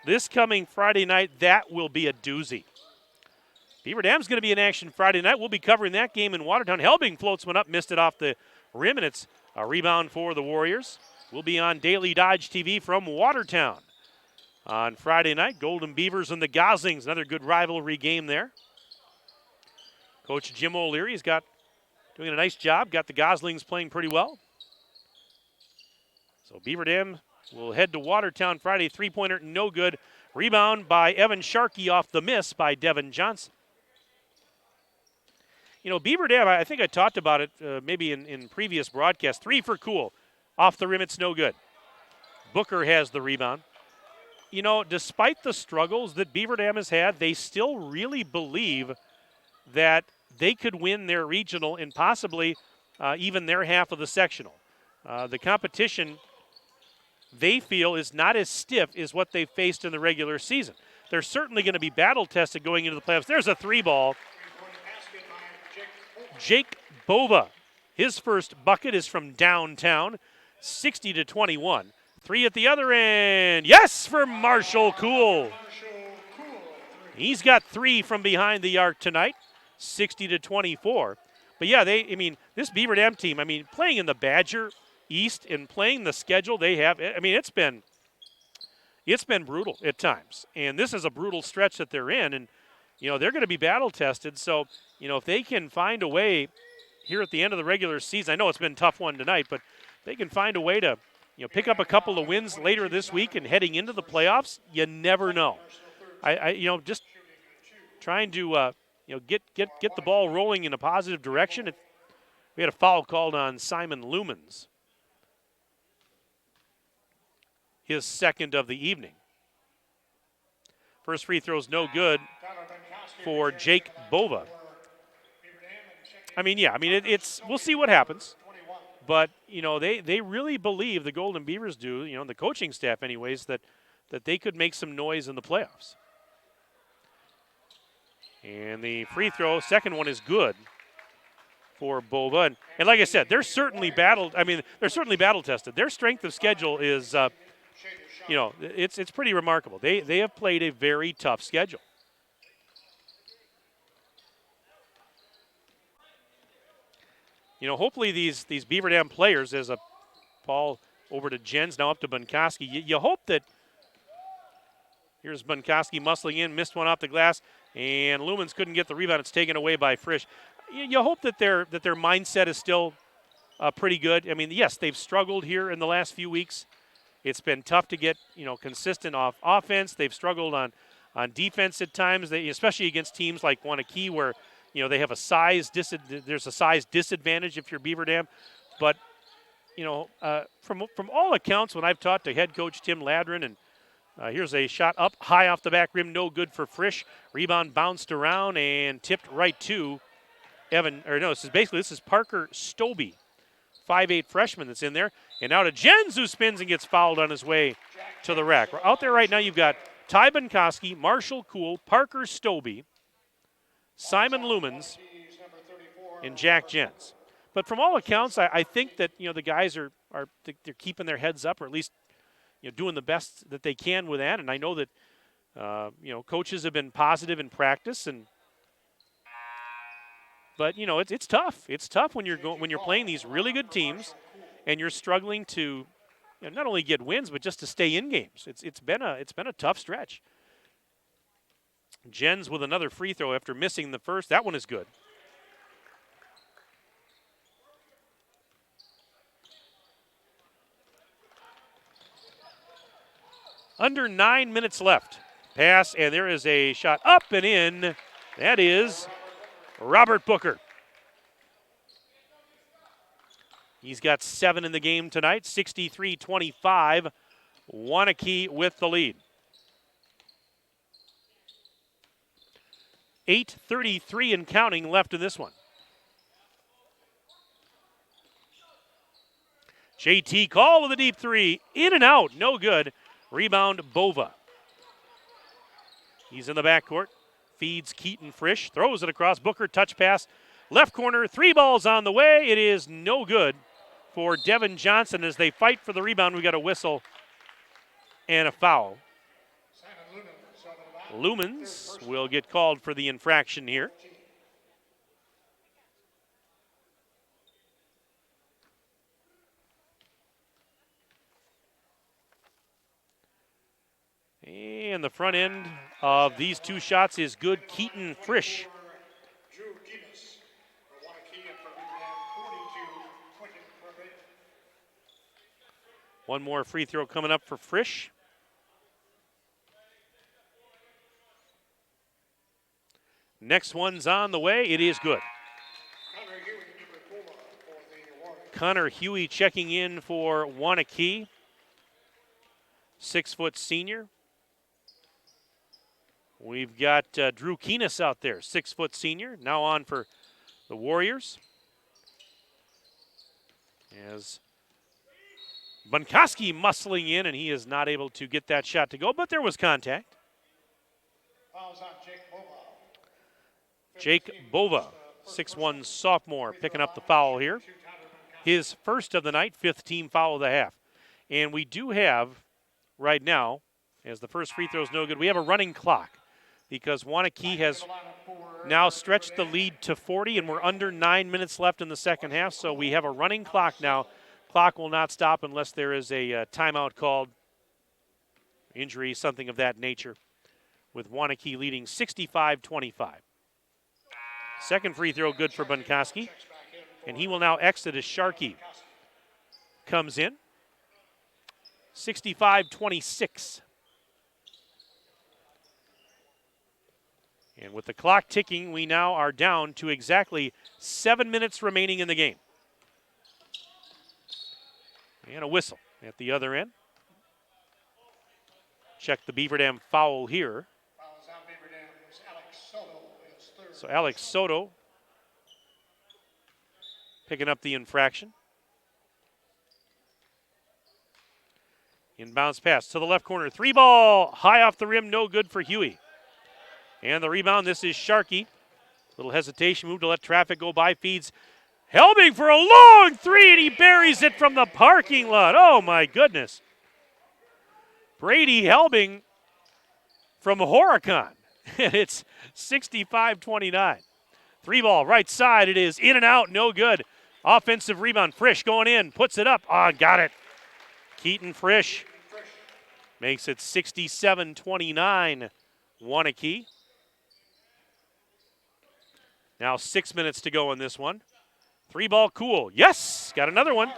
this coming Friday night, that will be a doozy. Beaver Dam's going to be in action Friday night. We'll be covering that game in Watertown. Helbing floats one up, missed it off the rim, and it's a rebound for the Warriors. We'll be on Daily Dodge TV from Watertown on Friday night. Golden Beavers and the Goslings, another good rivalry game there. Coach Jim O'Leary's doing a nice job. Got the Goslings playing pretty well. So Beaver Dam will head to Watertown Friday. 3-pointer, no good. Rebound by Evan Sharkey off the miss by Devin Johnson. Beaver Dam, I think I talked about it maybe in previous broadcasts. 3 for Cool. Off the rim, it's no good. Booker has the rebound. Despite the struggles that Beaver Dam has had, they still really believe that they could win their regional and possibly even their half of the sectional. The competition, they feel, is not as stiff as what they faced in the regular season. They're certainly going to be battle-tested going into the playoffs. There's a 3-ball. Jake Bova, his first bucket is from downtown, 60-21. 3 at the other end. Yes, for Marshall Cool. He's got 3 from behind the arc tonight, 60-24. But yeah, this Beaver Dam team, playing in the Badger East and playing the schedule they have, it's been brutal at times. And this is a brutal stretch that they're in, and they're going to be battle tested. So, if they can find a way here at the end of the regular season, I know it's been a tough one tonight, but they can find a way to pick up a couple of wins later this week and heading into the playoffs, you never know. I just trying to get the ball rolling in a positive direction. We had a foul called on Simon Lumens, his second of the evening. First free throw's no good for Jake Bova. It's we'll see what happens. But, they really believe, the Golden Beavers do, the coaching staff anyways, that they could make some noise in the playoffs. And the free throw, second one is good for Bova. And like I said, they're certainly battle-tested. Their strength of schedule is, it's pretty remarkable. They have played a very tough schedule. Hopefully these Beaver Dam players, as a ball over to Jens, now up to Bunkoski, you hope that Here's Bunkowski muscling in, missed one off the glass, and Lumens couldn't get the rebound. It's taken away by Frisch. You hope that their mindset is still pretty good. I mean, yes, they've struggled here in the last few weeks. It's been tough to get consistent offense. They've struggled on defense at times. Especially against teams like Waunakee, where they have there's a size disadvantage if you're Beaver Dam. But from all accounts, when I've talked to head coach Tim Ladrin, and here's a shot up high off the back rim, no good for Frisch. Rebound bounced around and tipped right to this is Parker Stobie, 5'8" freshman that's in there. And now to Jens, who spins and gets fouled on his way to the rack. Out there right now, you've got Ty Bunkowski, Marshall Kuhl, Parker Stobie, Simon Lumens, and Jack Jens. But from all accounts, I think that the guys are they're keeping their heads up, or at least doing the best that they can with that. And I know that coaches have been positive in practice, but it's tough. It's tough when you're playing these really good teams, and you're struggling to not only get wins but just to stay in games. It's been a tough stretch. Jens with another free throw after missing the first. That one is good. Under 9 minutes left. Pass, and there is a shot up and in. That is Robert Booker. He's got 7 in the game tonight, 63-25. Waunakee with the lead. 8:33 and counting left in this one. JT Call with a deep three. In and out, no good. Rebound, Bova. He's in the backcourt. Feeds Keaton Frisch. Throws it across. Booker, touch pass. Left corner, 3 balls on the way. It is no good for Devin Johnson as they fight for the rebound. We got a whistle and a foul. Lumens will get called for the infraction here. And the front end of these two shots is good. Keaton Frisch. One more free throw coming up for Frisch. Next one's on the way. It is good. Connor Huey checking in for Waunakee. 6-foot senior. We've got Drew Keenis out there, 6-foot senior, now on for the Warriors. As Bunkowski muscling in, and he is not able to get that shot to go, but there was contact. Jake Bova, 6'1" sophomore, picking up the foul here. His first of the night, 5th team foul of the half. And we do have, right now, as the first free throw is no good, we have a running clock because Waunakee has now stretched the lead to 40, and we're under 9 minutes left in the second half, so we have a running clock now. Clock will not stop unless there is a timeout called, injury, something of that nature, with Waunakee leading 65-25. Second free throw good for Bunkowski, and he will now exit as Sharkey comes in. 65-26. And with the clock ticking, we now are down to exactly 7 minutes remaining in the game. And a whistle at the other end. Check the Beaver Dam foul here. So Alex Soto picking up the infraction. Inbounds pass to the left corner. 3 ball, high off the rim, no good for Huey. And the rebound, this is Sharkey. Little hesitation move to let traffic go by. Feeds Helbing for a long 3, and he buries it from the parking lot. Oh, my goodness. Brady Helbing from Horicon. And it's 65-29. 3 ball, right side. It is in and out, no good. Offensive rebound. Frisch going in, puts it up. Oh, got it. Keaton Frisch Makes it 67-29 Waunakee. Now 6 minutes to go in this one. 3-ball Cool. Yes, got another one.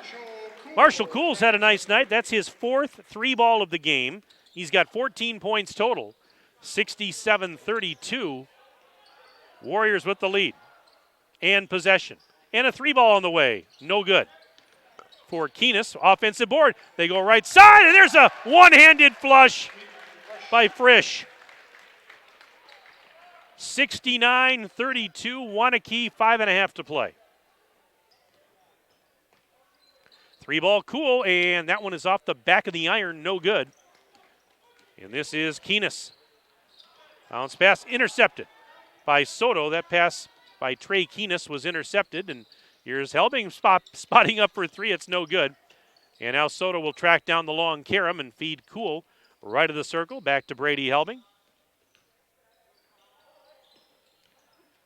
Marshall Cool's had a nice night. That's his 4th 3-ball of the game. He's got 14 points total. 67-32. Warriors with the lead and possession. And a 3-ball on the way. No good. For Keenis, offensive board. They go right side, and there's a one-handed flush by Frisch. 69-32, Waunakee, 5.5 to play. 3-ball Cool, and that one is off the back of the iron, no good. And this is Keenis. Bounce pass intercepted by Soto. That pass by Trey Keenis was intercepted, and here's Helbing spotting up for 3. It's no good. And now Soto will track down the long carom and feed Cool right of the circle. Back to Brady Helbing.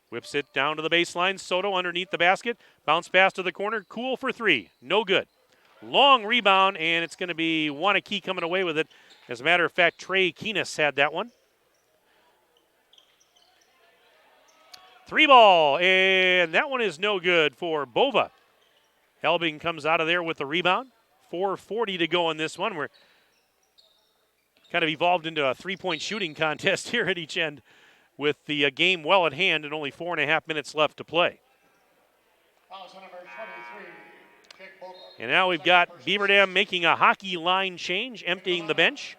Whips it down to the baseline. Soto underneath the basket. Bounce pass to the corner. Cool for 3. No good. Long rebound, and it's going to be Waunakee coming away with it. As a matter of fact, Trey Keenis had that one. 3-ball, and that one is no good for Bova. Helbing comes out of there with the rebound. 4:40 to go in this one. We're kind of evolved into a 3-point shooting contest here at each end with the game well at hand and only 4.5 minutes left to play. And now we've got Beaver Dam making a hockey line change, emptying the bench.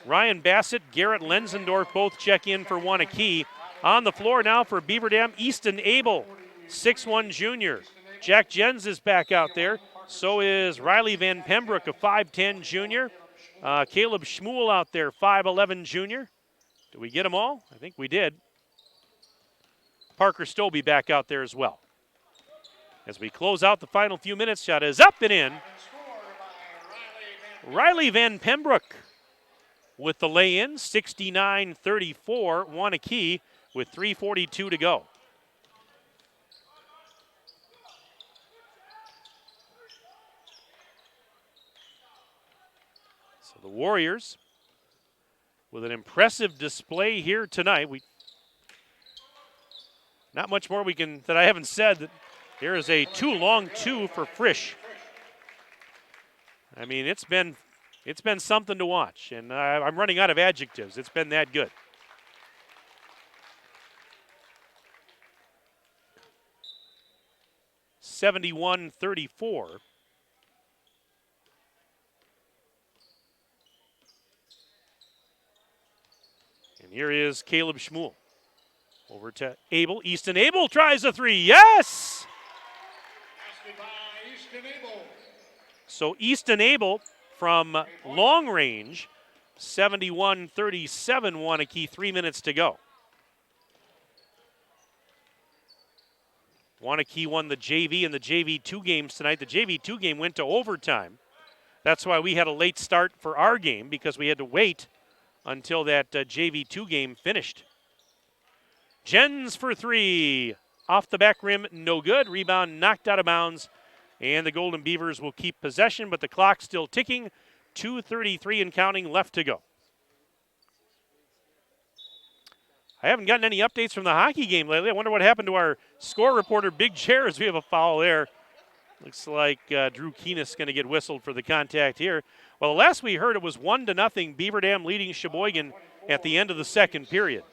Ryan Bassett, Garrett Lenzendorf both check in for Waunakee. On the floor now for Beaver Dam, Easton Abel, 6'1 junior. Jack Jens is back out there. So is Riley Van Pembroek, a 5'10 junior. Caleb Schmuel out there, 5'11 junior. Did we get them all? I think we did. Parker Stobie back out there as well. As we close out the final few minutes, shot is up and in. Riley Van Pembroek with the lay-in, 69-34, Waunakee with 3:42 to go. So the Warriors with an impressive display here tonight. Not much more that I haven't said. There is a long two for Frisch. I mean, it's been something to watch, and I'm running out of adjectives. It's been that good. (71-34). And here is Caleb Schmuel. Over to Abel. Easton Abel tries a 3. Yes! So Easton Abel from long range, 71-37 Waunakee, 3 minutes to go. Waunakee won the JV and the JV2 games tonight. The JV2 game went to overtime. That's why we had a late start for our game, because we had to wait until that JV2 game finished. Jens for 3. Off the back rim, no good. Rebound knocked out of bounds. And the Golden Beavers will keep possession, but the clock's still ticking. 2:33 and counting left to go. I haven't gotten any updates from the hockey game lately. I wonder what happened to our score reporter, Big Chair, as we have a foul there. Looks like Drew Keenis going to get whistled for the contact here. Well, the last we heard, it was 1-0 Beaver Dam leading Sheboygan at the end of the second period.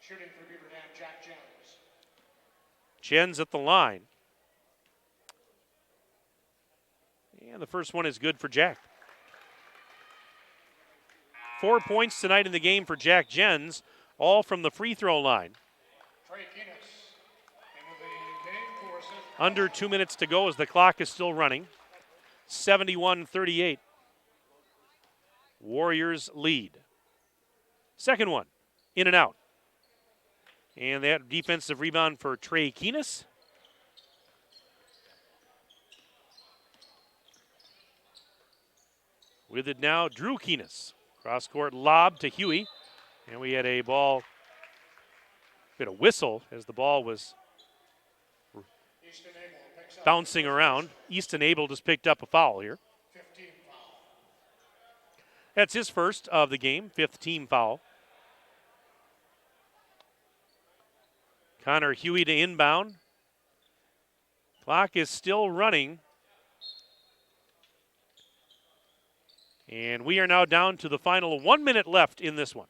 Shooting for Beaver Dam, Jack Jens. Jens at the line. And the first one is good for Jack. 4 points tonight in the game for Jack Jens, all from the free throw line. Under 2 minutes to go as the clock is still running. 71-38. Warriors lead. Second one, in and out. And that defensive rebound for Trey Keenis. With it now, Drew Keenis. Cross-court lob to Huey. And we had a whistle as the ball was bouncing around. Easton Abel just picked up a foul here. That's his first of the game, 5th team foul. Connor Huey to inbound. Clock is still running. And we are now down to the final 1 minute left in this one.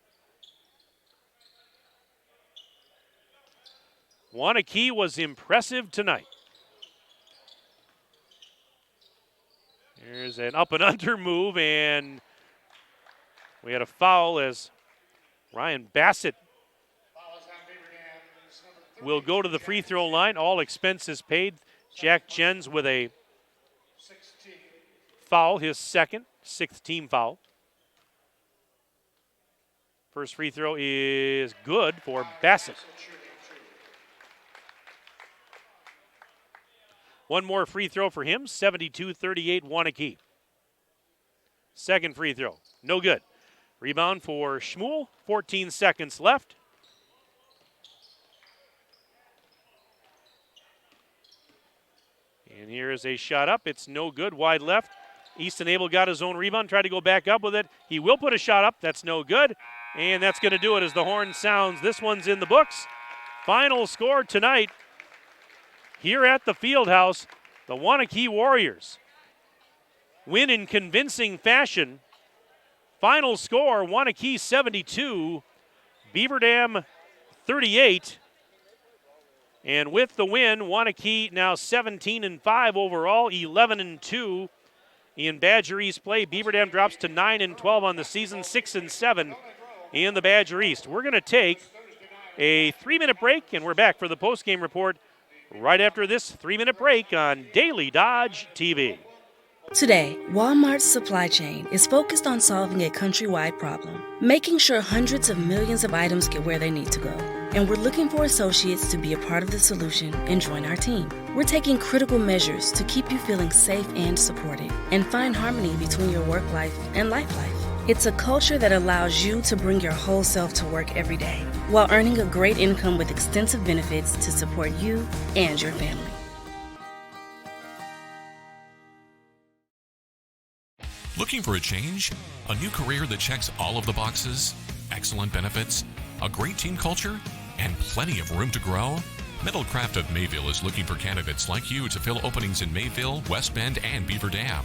Waunakee was impressive tonight. There's an up and under move, and we had a foul as Ryan Bassett will go to the free throw line. All expenses paid. Jack Jens with a foul, his second, 6th team foul. First free throw is good for Bassett. One more free throw for him, 72-38 Waunakee. Second free throw, no good. Rebound for Schmuel, 14 seconds left. And here is a shot up, it's no good, wide left. Easton Abel got his own rebound, tried to go back up with it. He will put a shot up, that's no good. And that's gonna do it as the horn sounds. This one's in the books. Final score tonight, here at the Fieldhouse, the Waunakee Warriors win in convincing fashion. Final score, Waunakee 72, Beaver Dam 38. And with the win, Waunakee now 17-5 overall, 11-2 in Badger East play. Beaver Dam drops to 9-12 on the season, 6-7 in the Badger East. We're going to take a 3-minute break, and we're back for the postgame report right after this 3-minute break on Daily Dodge TV. Today, Walmart's supply chain is focused on solving a countrywide problem, making sure hundreds of millions of items get where they need to go. And we're looking for associates to be a part of the solution and join our team. We're taking critical measures to keep you feeling safe and supported and find harmony between your work life and life. It's a culture that allows you to bring your whole self to work every day while earning a great income with extensive benefits to support you and your family. Looking for a change? A new career that checks all of the boxes? Excellent benefits? A great team culture? And plenty of room to grow? Metalcraft of Mayville is looking for candidates like you to fill openings in Mayville, West Bend, and Beaver Dam.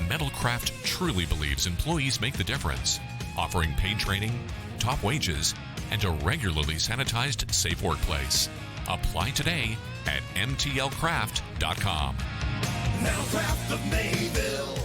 Metalcraft truly believes employees make the difference, offering paid training, top wages, and a regularly sanitized, safe workplace. Apply today at mtlcraft.com. Metalcraft of Mayville.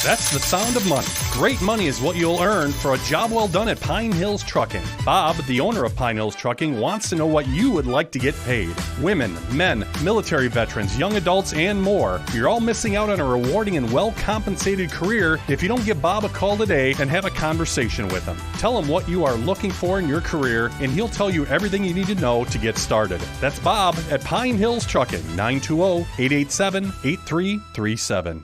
That's the sound of money. Great money is what you'll earn for a job well done at Pine Hills Trucking. Bob, the owner of Pine Hills Trucking, wants to know what you would like to get paid. Women, men, military veterans, young adults, and more. You're all missing out on a rewarding and well-compensated career if you don't give Bob a call today and have a conversation with him. Tell him what you are looking for in your career, and he'll tell you everything you need to know to get started. That's Bob at Pine Hills Trucking, 920-887-8337.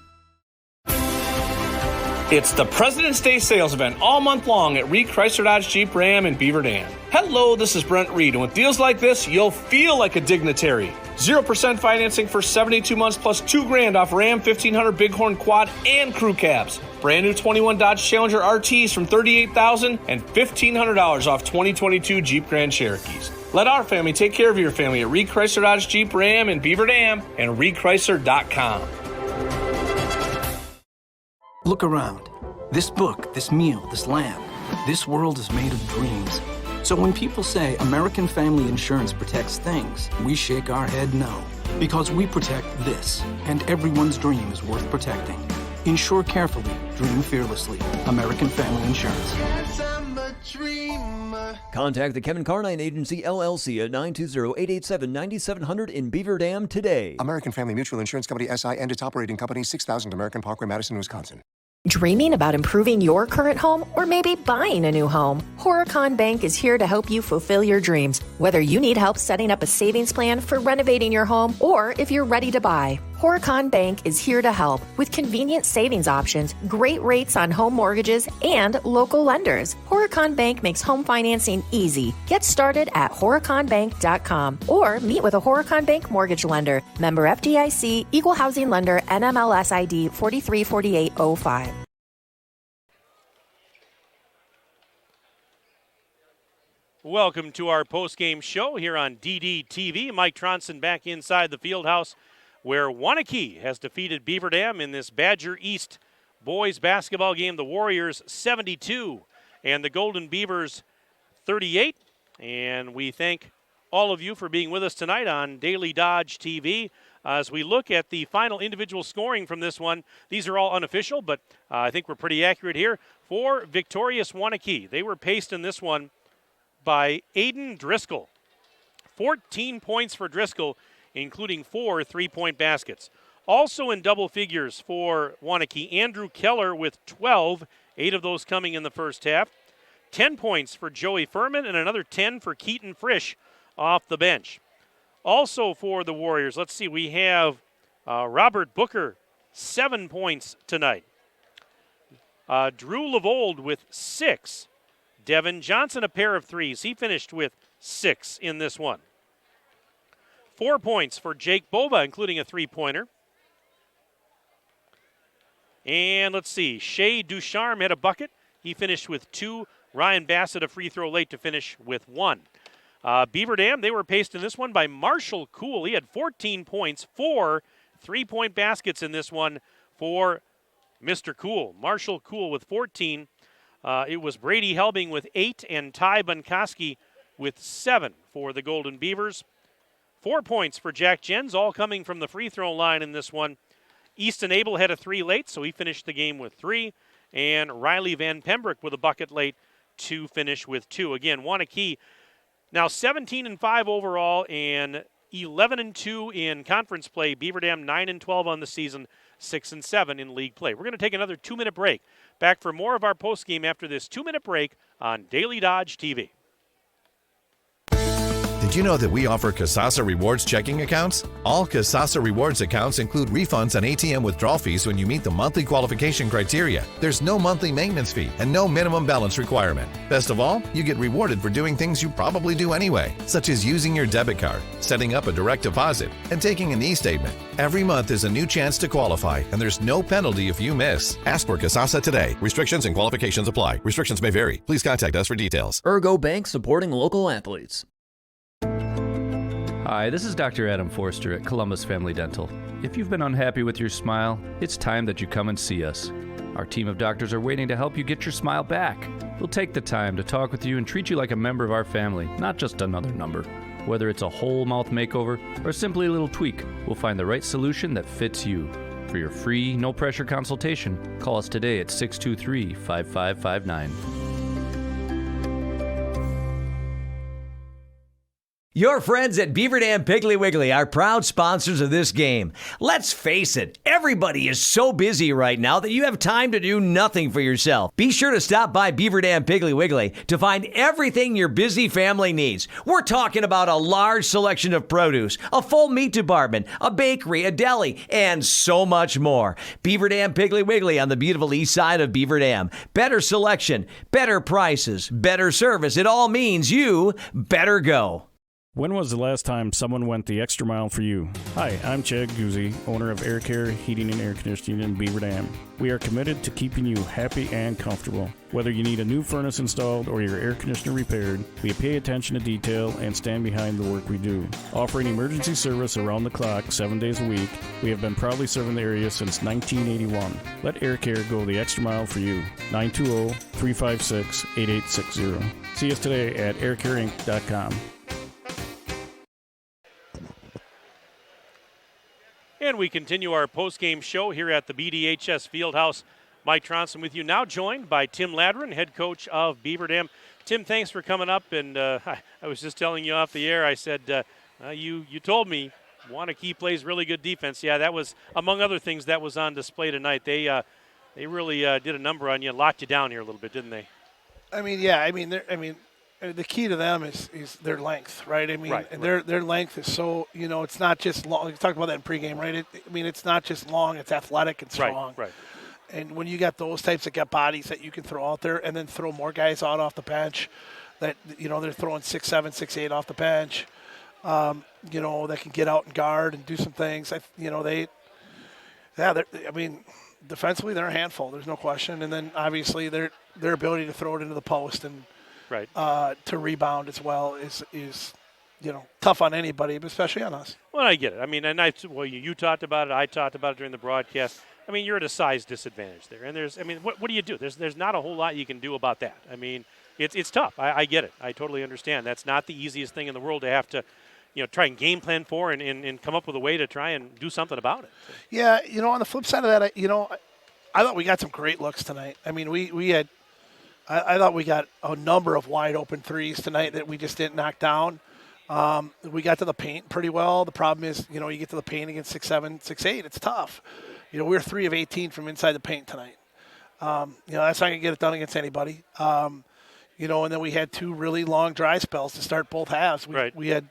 It's the President's Day sales event all month long at Reed Chrysler Dodge Jeep Ram in Beaver Dam. Hello, this is Brent Reed, and with deals like this, you'll feel like a dignitary. 0% financing for 72 months plus $2,000 off Ram 1500 Bighorn Quad and Crew Cabs. Brand new 21 Dodge Challenger RTs from $38,000 and $1,500 off 2022 Jeep Grand Cherokees. Let our family take care of your family at Reed Chrysler Dodge Jeep Ram in Beaver Dam and ReedChrysler.com. Look around. This book, this meal, this lamp, this world is made of dreams. So when people say American Family Insurance protects things, we shake our head no. Because we protect this, and everyone's dream is worth protecting. Insure carefully, dream fearlessly. American Family Insurance. Contact the Kevin Carnine Agency, LLC at 920-887-9700 in Beaver Dam today. American Family Mutual Insurance Company, SI, and its operating company, 6000 American Parkway, Madison, Wisconsin. Dreaming about improving your current home or maybe buying a new home? Horicon Bank is here to help you fulfill your dreams. Whether you need help setting up a savings plan for renovating your home or if you're ready to buy, Horicon Bank is here to help with convenient savings options, great rates on home mortgages, and local lenders. Horicon Bank makes home financing easy. Get started at horiconbank.com or meet with a Horicon Bank mortgage lender. Member FDIC, Equal Housing Lender, NMLS ID 434805. Welcome to our post-game show here on DDTV. Mike Tronson back inside the field house where Waunakee has defeated Beaver Dam in this Badger East boys basketball game. The Warriors 72 and the Golden Beavers 38. And we thank all of you for being with us tonight on Daily Dodge TV. As we look at the final individual scoring from this one, these are all unofficial, but I think we're pretty accurate here. For victorious Waunakee, they were paced in this one by Aiden Driscoll. 14 points for Driscoll, including 4 3-point baskets. Also in double figures for Waunakee, Andrew Keller with 12, 8 of those coming in the first half. 10 points for Joey Furman and another 10 for Keaton Frisch off the bench. Also for the Warriors, let's see, we have Robert Booker, 7 points tonight. Drew Levold with 6. Devin Johnson, a pair of threes. He finished with 6 in this one. 4 points for Jake Boba, including a three-pointer. And let's see, Shea Ducharme had a bucket. He finished with 2. Ryan Bassett, a free throw late to finish with 1. Beaver Dam, they were paced in this one by Marshall Cool. He had 14 points, 4 3-point baskets in this one for Mr. Cool. Marshall Cool with 14. It was Brady Helbing with 8 and Ty Bunkoski with 7 for the Golden Beavers. 4 points for Jack Jens, all coming from the free throw line in this one. Easton Abel had a 3 late, so he finished the game with 3. And Riley Van Pembroke with a bucket late to finish with 2. Again, Waunakee now 17-5 overall and 11-2 in conference play. Beaver Dam 9-12 on the season, 6-7 in league play. We're going to take another 2-minute break. Back for more of our postgame after this 2-minute break on Daily Dodge TV. Did you know that we offer Kasasa Rewards checking accounts? All Kasasa Rewards accounts include refunds on ATM withdrawal fees when you meet the monthly qualification criteria. There's no monthly maintenance fee and no minimum balance requirement. Best of all, you get rewarded for doing things you probably do anyway, such as using your debit card, setting up a direct deposit, and taking an e-statement. Every month is a new chance to qualify, and there's no penalty if you miss. Ask for Kasasa today. Restrictions and qualifications apply. Restrictions may vary. Please contact us for details. Ergo Bank, supporting local athletes. Hi, this is Dr. Adam Forster at Columbus Family Dental. If you've been unhappy with your smile, it's time that you come and see us. Our team of doctors are waiting to help you get your smile back. We'll take the time to talk with you and treat you like a member of our family, not just another number. Whether it's a whole mouth makeover or simply a little tweak, we'll find the right solution that fits you. For your free, no-pressure consultation, call us today at 623-5559. Your friends at Beaver Dam Piggly Wiggly are proud sponsors of this game. Let's face it, everybody is so busy right now that you have time to do nothing for yourself. Be sure to stop by Beaver Dam Piggly Wiggly to find everything your busy family needs. We're talking about a large selection of produce, a full meat department, a bakery, a deli, and so much more. Beaver Dam Piggly Wiggly on the beautiful east side of Beaver Dam. Better selection, better prices, better service. It all means you better go. When was the last time someone went the extra mile for you? Hi, I'm Chad Guzzi, owner of Air Care Heating and Air Conditioning in Beaver Dam. We are committed to keeping you happy and comfortable. Whether you need a new furnace installed or your air conditioner repaired, we pay attention to detail and stand behind the work we do. Offering emergency service around the clock 7 days a week, we have been proudly serving the area since 1981. Let Air Care go the extra mile for you. 920-356-8860. See us today at aircareinc.com. And we continue our post-game show here at the BDHS Fieldhouse. Mike Tronson with you now, joined by Tim Ladron, head coach of Beaver Dam. Tim, thanks for coming up. And I was just telling you off the air, I said, you told me Waunakee plays really good defense. Yeah, that was, among other things, that was on display tonight. They really did a number on you, locked you down here a little bit, didn't they? I mean, yeah. I mean, the key to them is their length, right? I mean, Right. their length is so, it's not just long. We talked about that in pregame, right? It's not just long; it's athletic and strong. Right. And when you got those types of bodies that you can throw out there, and then throw more guys out off the bench, that they're throwing 6'7", 6'8" off the bench, that can get out and guard and do some things. Defensively they're a handful. There's no question. And then obviously their ability to throw it into the post and to rebound as well is tough on anybody, but especially on us. Well, I get it. I mean, and you talked about it. I talked about it during the broadcast. I mean, you're at a size disadvantage there, and what do you do? There's not a whole lot you can do about that. I mean, it's tough. I get it. I totally understand. That's not the easiest thing in the world to have to, try and game plan for and come up with a way to try and do something about it. Yeah, on the flip side of that, I thought we got some great looks tonight. I mean, I thought we got a number of wide open threes tonight that we just didn't knock down. We got to the paint pretty well. The problem is, you get to the paint against 6'7", 6'8", it's tough. We were 3 of 18 from inside the paint tonight. That's not going to get it done against anybody. And then we had 2 really long dry spells to start both halves. We had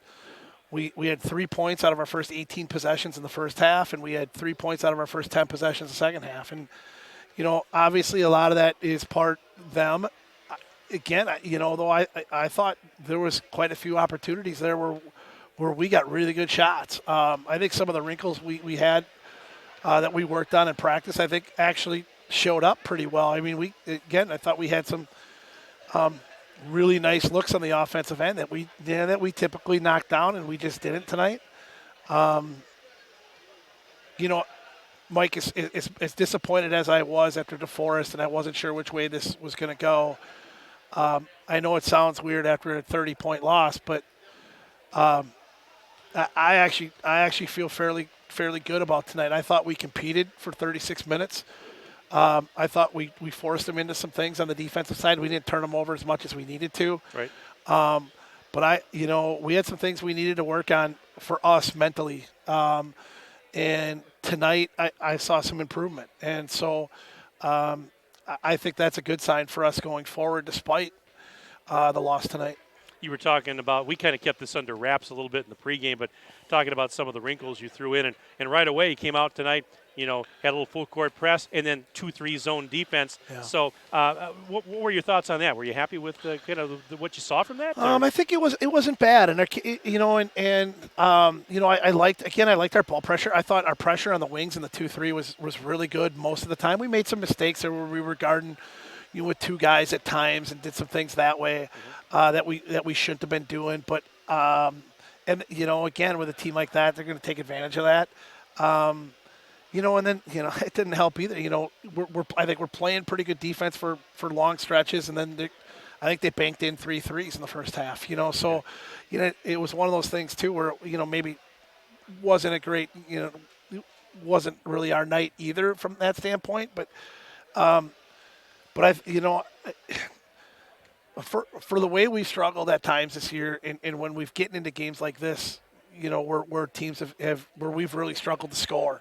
3 points out of our first 18 possessions in the first half, and we had 3 points out of our first 10 possessions in the second half. And, obviously a lot of that is part them. Again, though I thought there was quite a few opportunities there where we got really good shots. I think some of the wrinkles we had that we worked on in practice, I think actually showed up pretty well. I mean, I thought we had some really nice looks on the offensive end that we typically knock down, and we just didn't tonight. Mike, as disappointed as I was after DeForest, and I wasn't sure which way this was going to go. I know it sounds weird after a 30-point loss, but I actually feel fairly good about tonight. I thought we competed for 36 minutes. I thought we forced them into some things on the defensive side. We didn't turn them over as much as we needed to. Right. But we had some things we needed to work on for us mentally. And tonight I saw some improvement. And so I think that's a good sign for us going forward despite the loss tonight. You were talking about, we kind of kept this under wraps a little bit in the pregame, but talking about some of the wrinkles you threw in. And right away, you came out tonight, had a little full court press and then 2-3 zone defense. Yeah. So what were your thoughts on that? Were you happy with what you saw from that? I think it wasn't bad. And, I liked our ball pressure. I thought our pressure on the wings in the 2-3 was really good most of the time. We made some mistakes there where we were guarding with 2 guys at times and did some things that way that we shouldn't have been doing. But again, with a team like that, they're going to take advantage of that. And then it didn't help either. I think we're playing pretty good defense for long stretches, and then I think they banked in 3 threes in the first half. So it was one of those things too where maybe wasn't a great wasn't really our night either from that standpoint, but for the way we've struggled at times this year, and when we've gotten into games like this, where teams have where we've really struggled to score.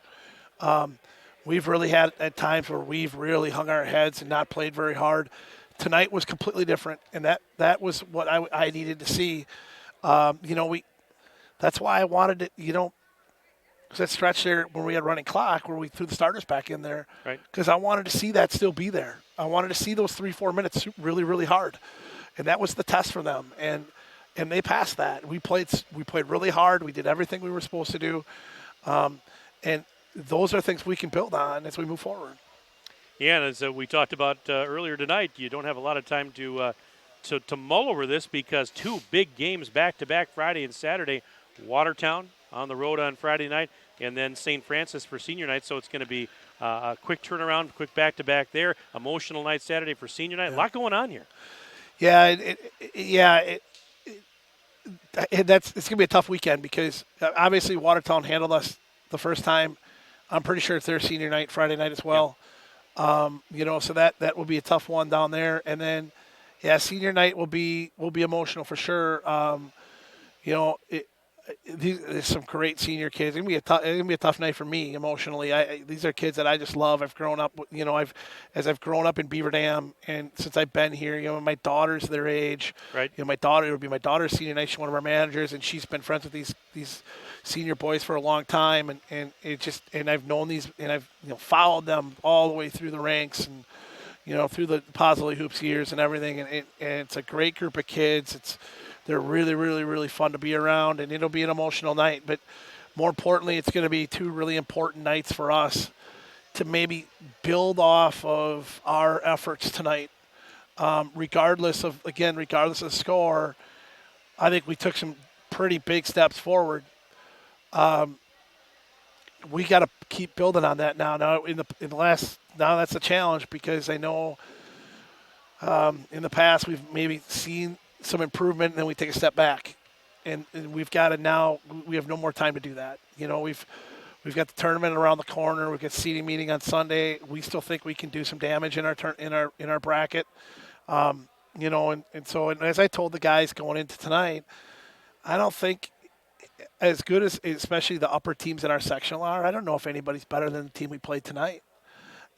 We've really had at times where we've really hung our heads and not played very hard. Tonight was completely different, and that was what I needed to see. That's why I wanted it. That stretch there when we had running clock, where we threw the starters back in there, right? Because I wanted to see that still be there. I wanted to see those 3-4 minutes really, really hard, and that was the test for them. And they passed that. We played really hard. We did everything we were supposed to do, and those are things we can build on as we move forward. Yeah, and as we talked about earlier tonight, you don't have a lot of time to mull over this because 2 big games back-to-back Friday and Saturday. Watertown on the road on Friday night, and then St. Francis for senior night. So it's going to be a quick turnaround, quick back-to-back there. Emotional night Saturday for senior night. Yeah. A lot going on here. Yeah, it's going to be a tough weekend because obviously Watertown handled us the first time. I'm pretty sure it's their senior night, Friday night as well. Yeah. So that will be a tough one down there. And then, senior night will be emotional for sure. there's some great senior kids. It's gonna be a tough night for me emotionally. These are kids that I just love. I've grown up, as I've grown up in Beaver Dam, and since I've been here, my daughter's their age. Right. My daughter, it would be my daughter's senior night. She's one of our managers, and she's been friends with these senior boys for a long time, and I've known these, and I've followed them all the way through the ranks, and through the Posley Hoops years and everything, and it's a great group of kids. They're really, really, really fun to be around, and it'll be an emotional night. But more importantly, it's going to be two really important nights for us to maybe build off of our efforts tonight. Regardless of the score, I think we took some pretty big steps forward. We got to keep building on that now. Now that's a challenge, because I know in the past we've maybe seen some improvement, and then we take a step back, and we've got to now. We have no more time to do that. We've got the tournament around the corner. We've got seeding meeting on Sunday. We still think we can do some damage in our bracket. So as I told the guys going into tonight, I don't think as good as especially the upper teams in our sectional are. I don't know if anybody's better than the team we played tonight,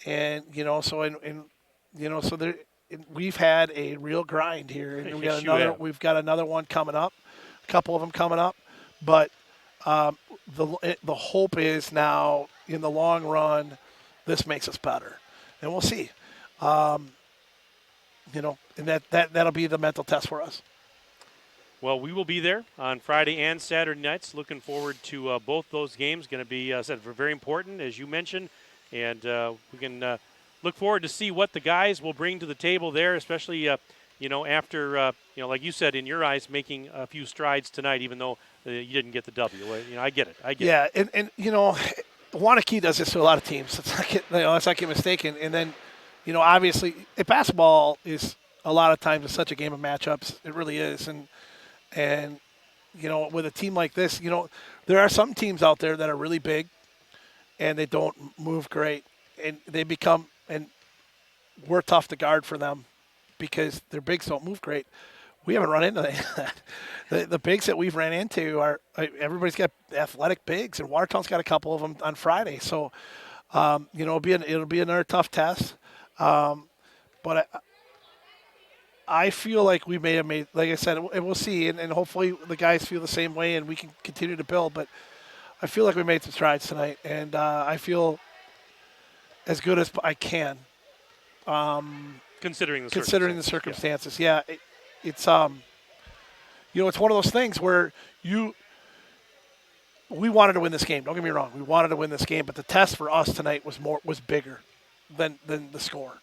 and so there. We've had a real grind here, and we've got another one coming up, a couple of them coming up. But the hope is now, in the long run, this makes us better, and we'll see. And that'll be the mental test for us. Well, we will be there on Friday and Saturday nights. Looking forward to both those games. Going to be very important, as you mentioned, and we can. Look forward to see what the guys will bring to the table there, especially, after, like you said, in your eyes, making a few strides tonight, even though you didn't get the W. I get it. Yeah, and Waunakee does this to a lot of teams. Let's not get mistaken. And then, obviously, basketball is a lot of times it's such a game of matchups. It really is. And with a team like this, there are some teams out there that are really big, and they don't move great, and they become. And we're tough to guard for them because their bigs don't move great. We haven't run into that. The bigs that we've ran into everybody's got athletic bigs, and Watertown's got a couple of them on Friday. So, it'll be another tough test. But I feel like we may have made, like I said, and we'll see, and hopefully the guys feel the same way, and we can continue to build. But I feel like we made some strides tonight, and I feel as good as I can. Considering the circumstances, yeah. It's it's one of those things where we wanted to win this game. Don't get me wrong, we wanted to win this game, but the test for us tonight was bigger than the score,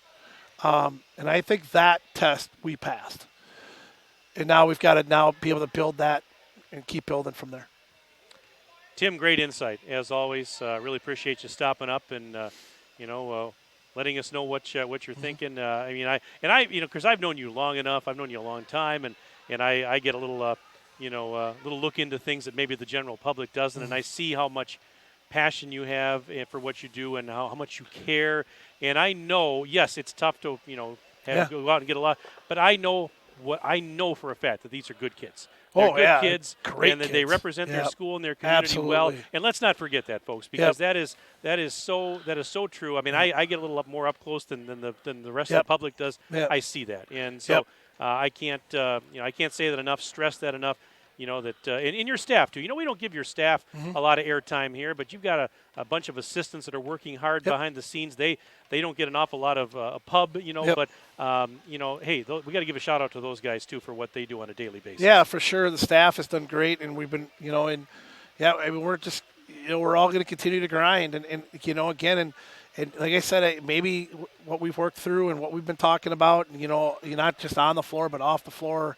and I think that test we passed, and now we've got to now be able to build that and keep building from there. Tim, great insight as always. Really appreciate you stopping up and. Letting us know what you're thinking. Because I've known you long enough. I've known you a long time, and I get a little, little look into things that maybe the general public doesn't, and I see how much passion you have for what you do and how much you care. And I know, yes, it's tough to, go out and get a lot, but I know for a fact that these are good kids. They're good kids, great and that kids. they represent their school and their community well. And let's not forget that, folks, because that is so true. I mean, I get a little more up close than the rest of the public does. I see that, and so I can't say that enough. Stress that enough. In your staff too. We don't give your staff a lot of airtime here, but you've got a bunch of assistants that are working hard behind the scenes. They don't get an awful lot of pub, but hey, we got to give a shout out to those guys too for what they do on a daily basis. Yeah, for sure. The staff has done great, and we've been, we're just, we're all going to continue to grind, and again, and like I said, maybe what we've worked through and what we've been talking about, you're not just on the floor but off the floor.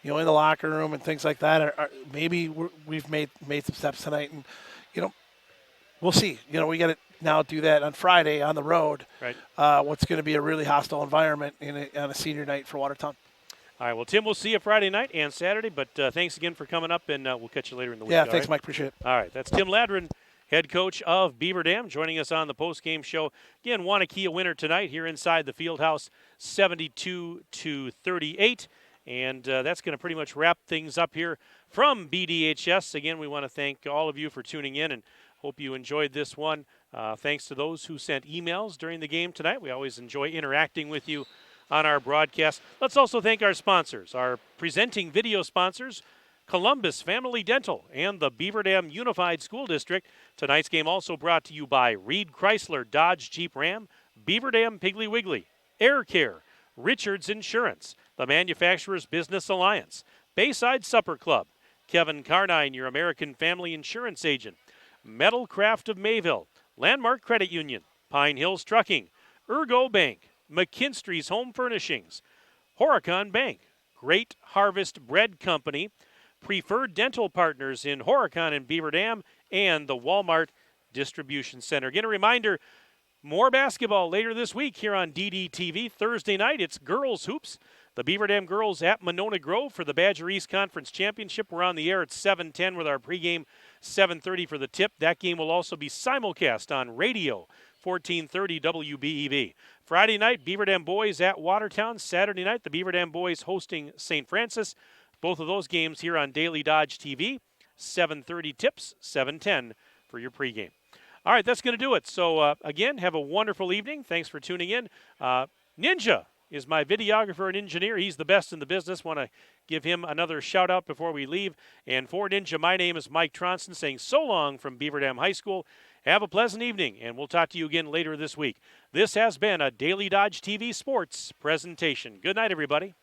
In the locker room and things like that, maybe we've made some steps tonight, and we'll see. We got to now do that on Friday on the road. Right. What's going to be a really hostile environment on a senior night for Watertown. All right. Well, Tim, we'll see you Friday night and Saturday. But thanks again for coming up, and we'll catch you later in the week. Yeah. Thanks, Mike. Appreciate it. All right. That's Tim Ladrin, head coach of Beaver Dam, joining us on the post-game show. Again, Waunakee a winner tonight here inside the Fieldhouse, 72-38. And that's going to pretty much wrap things up here from BDHS. Again, we want to thank all of you for tuning in and hope you enjoyed this one. Thanks to those who sent emails during the game tonight. We always enjoy interacting with you on our broadcast. Let's also thank our sponsors, our presenting video sponsors, Columbus Family Dental and the Beaver Dam Unified School District. Tonight's game also brought to you by Reed Chrysler Dodge Jeep Ram, Beaver Dam Piggly Wiggly, Air Care, Richards Insurance, the Manufacturers Business Alliance, Bayside Supper Club, Kevin Carnine, your American Family Insurance Agent, Metal Craft of Mayville, Landmark Credit Union, Pine Hills Trucking, Ergo Bank, McKinstry's Home Furnishings, Horicon Bank, Great Harvest Bread Company, Preferred Dental Partners in Horicon and Beaver Dam, and the Walmart Distribution Center. Again, a reminder, more basketball later this week here on DDTV. Thursday night, it's girls hoops. The Beaver Dam girls at Monona Grove for the Badger East Conference Championship. We're on the air at 7:10 with our pregame 7:30 for the tip. That game will also be simulcast on radio, 1430 WBEV. Friday night, Beaver Dam boys at Watertown. Saturday night, the Beaver Dam boys hosting St. Francis. Both of those games here on Daily Dodge TV. 7:30 tips, 7:10 for your pregame. All right, that's going to do it. So, again, have a wonderful evening. Thanks for tuning in. Ninja is my videographer and engineer. He's the best in the business. Want to give him another shout-out before we leave. And for Ninja, my name is Mike Tronson, saying so long from Beaver Dam High School. Have a pleasant evening, and we'll talk to you again later this week. This has been a Daily Dodge TV Sports presentation. Good night, everybody.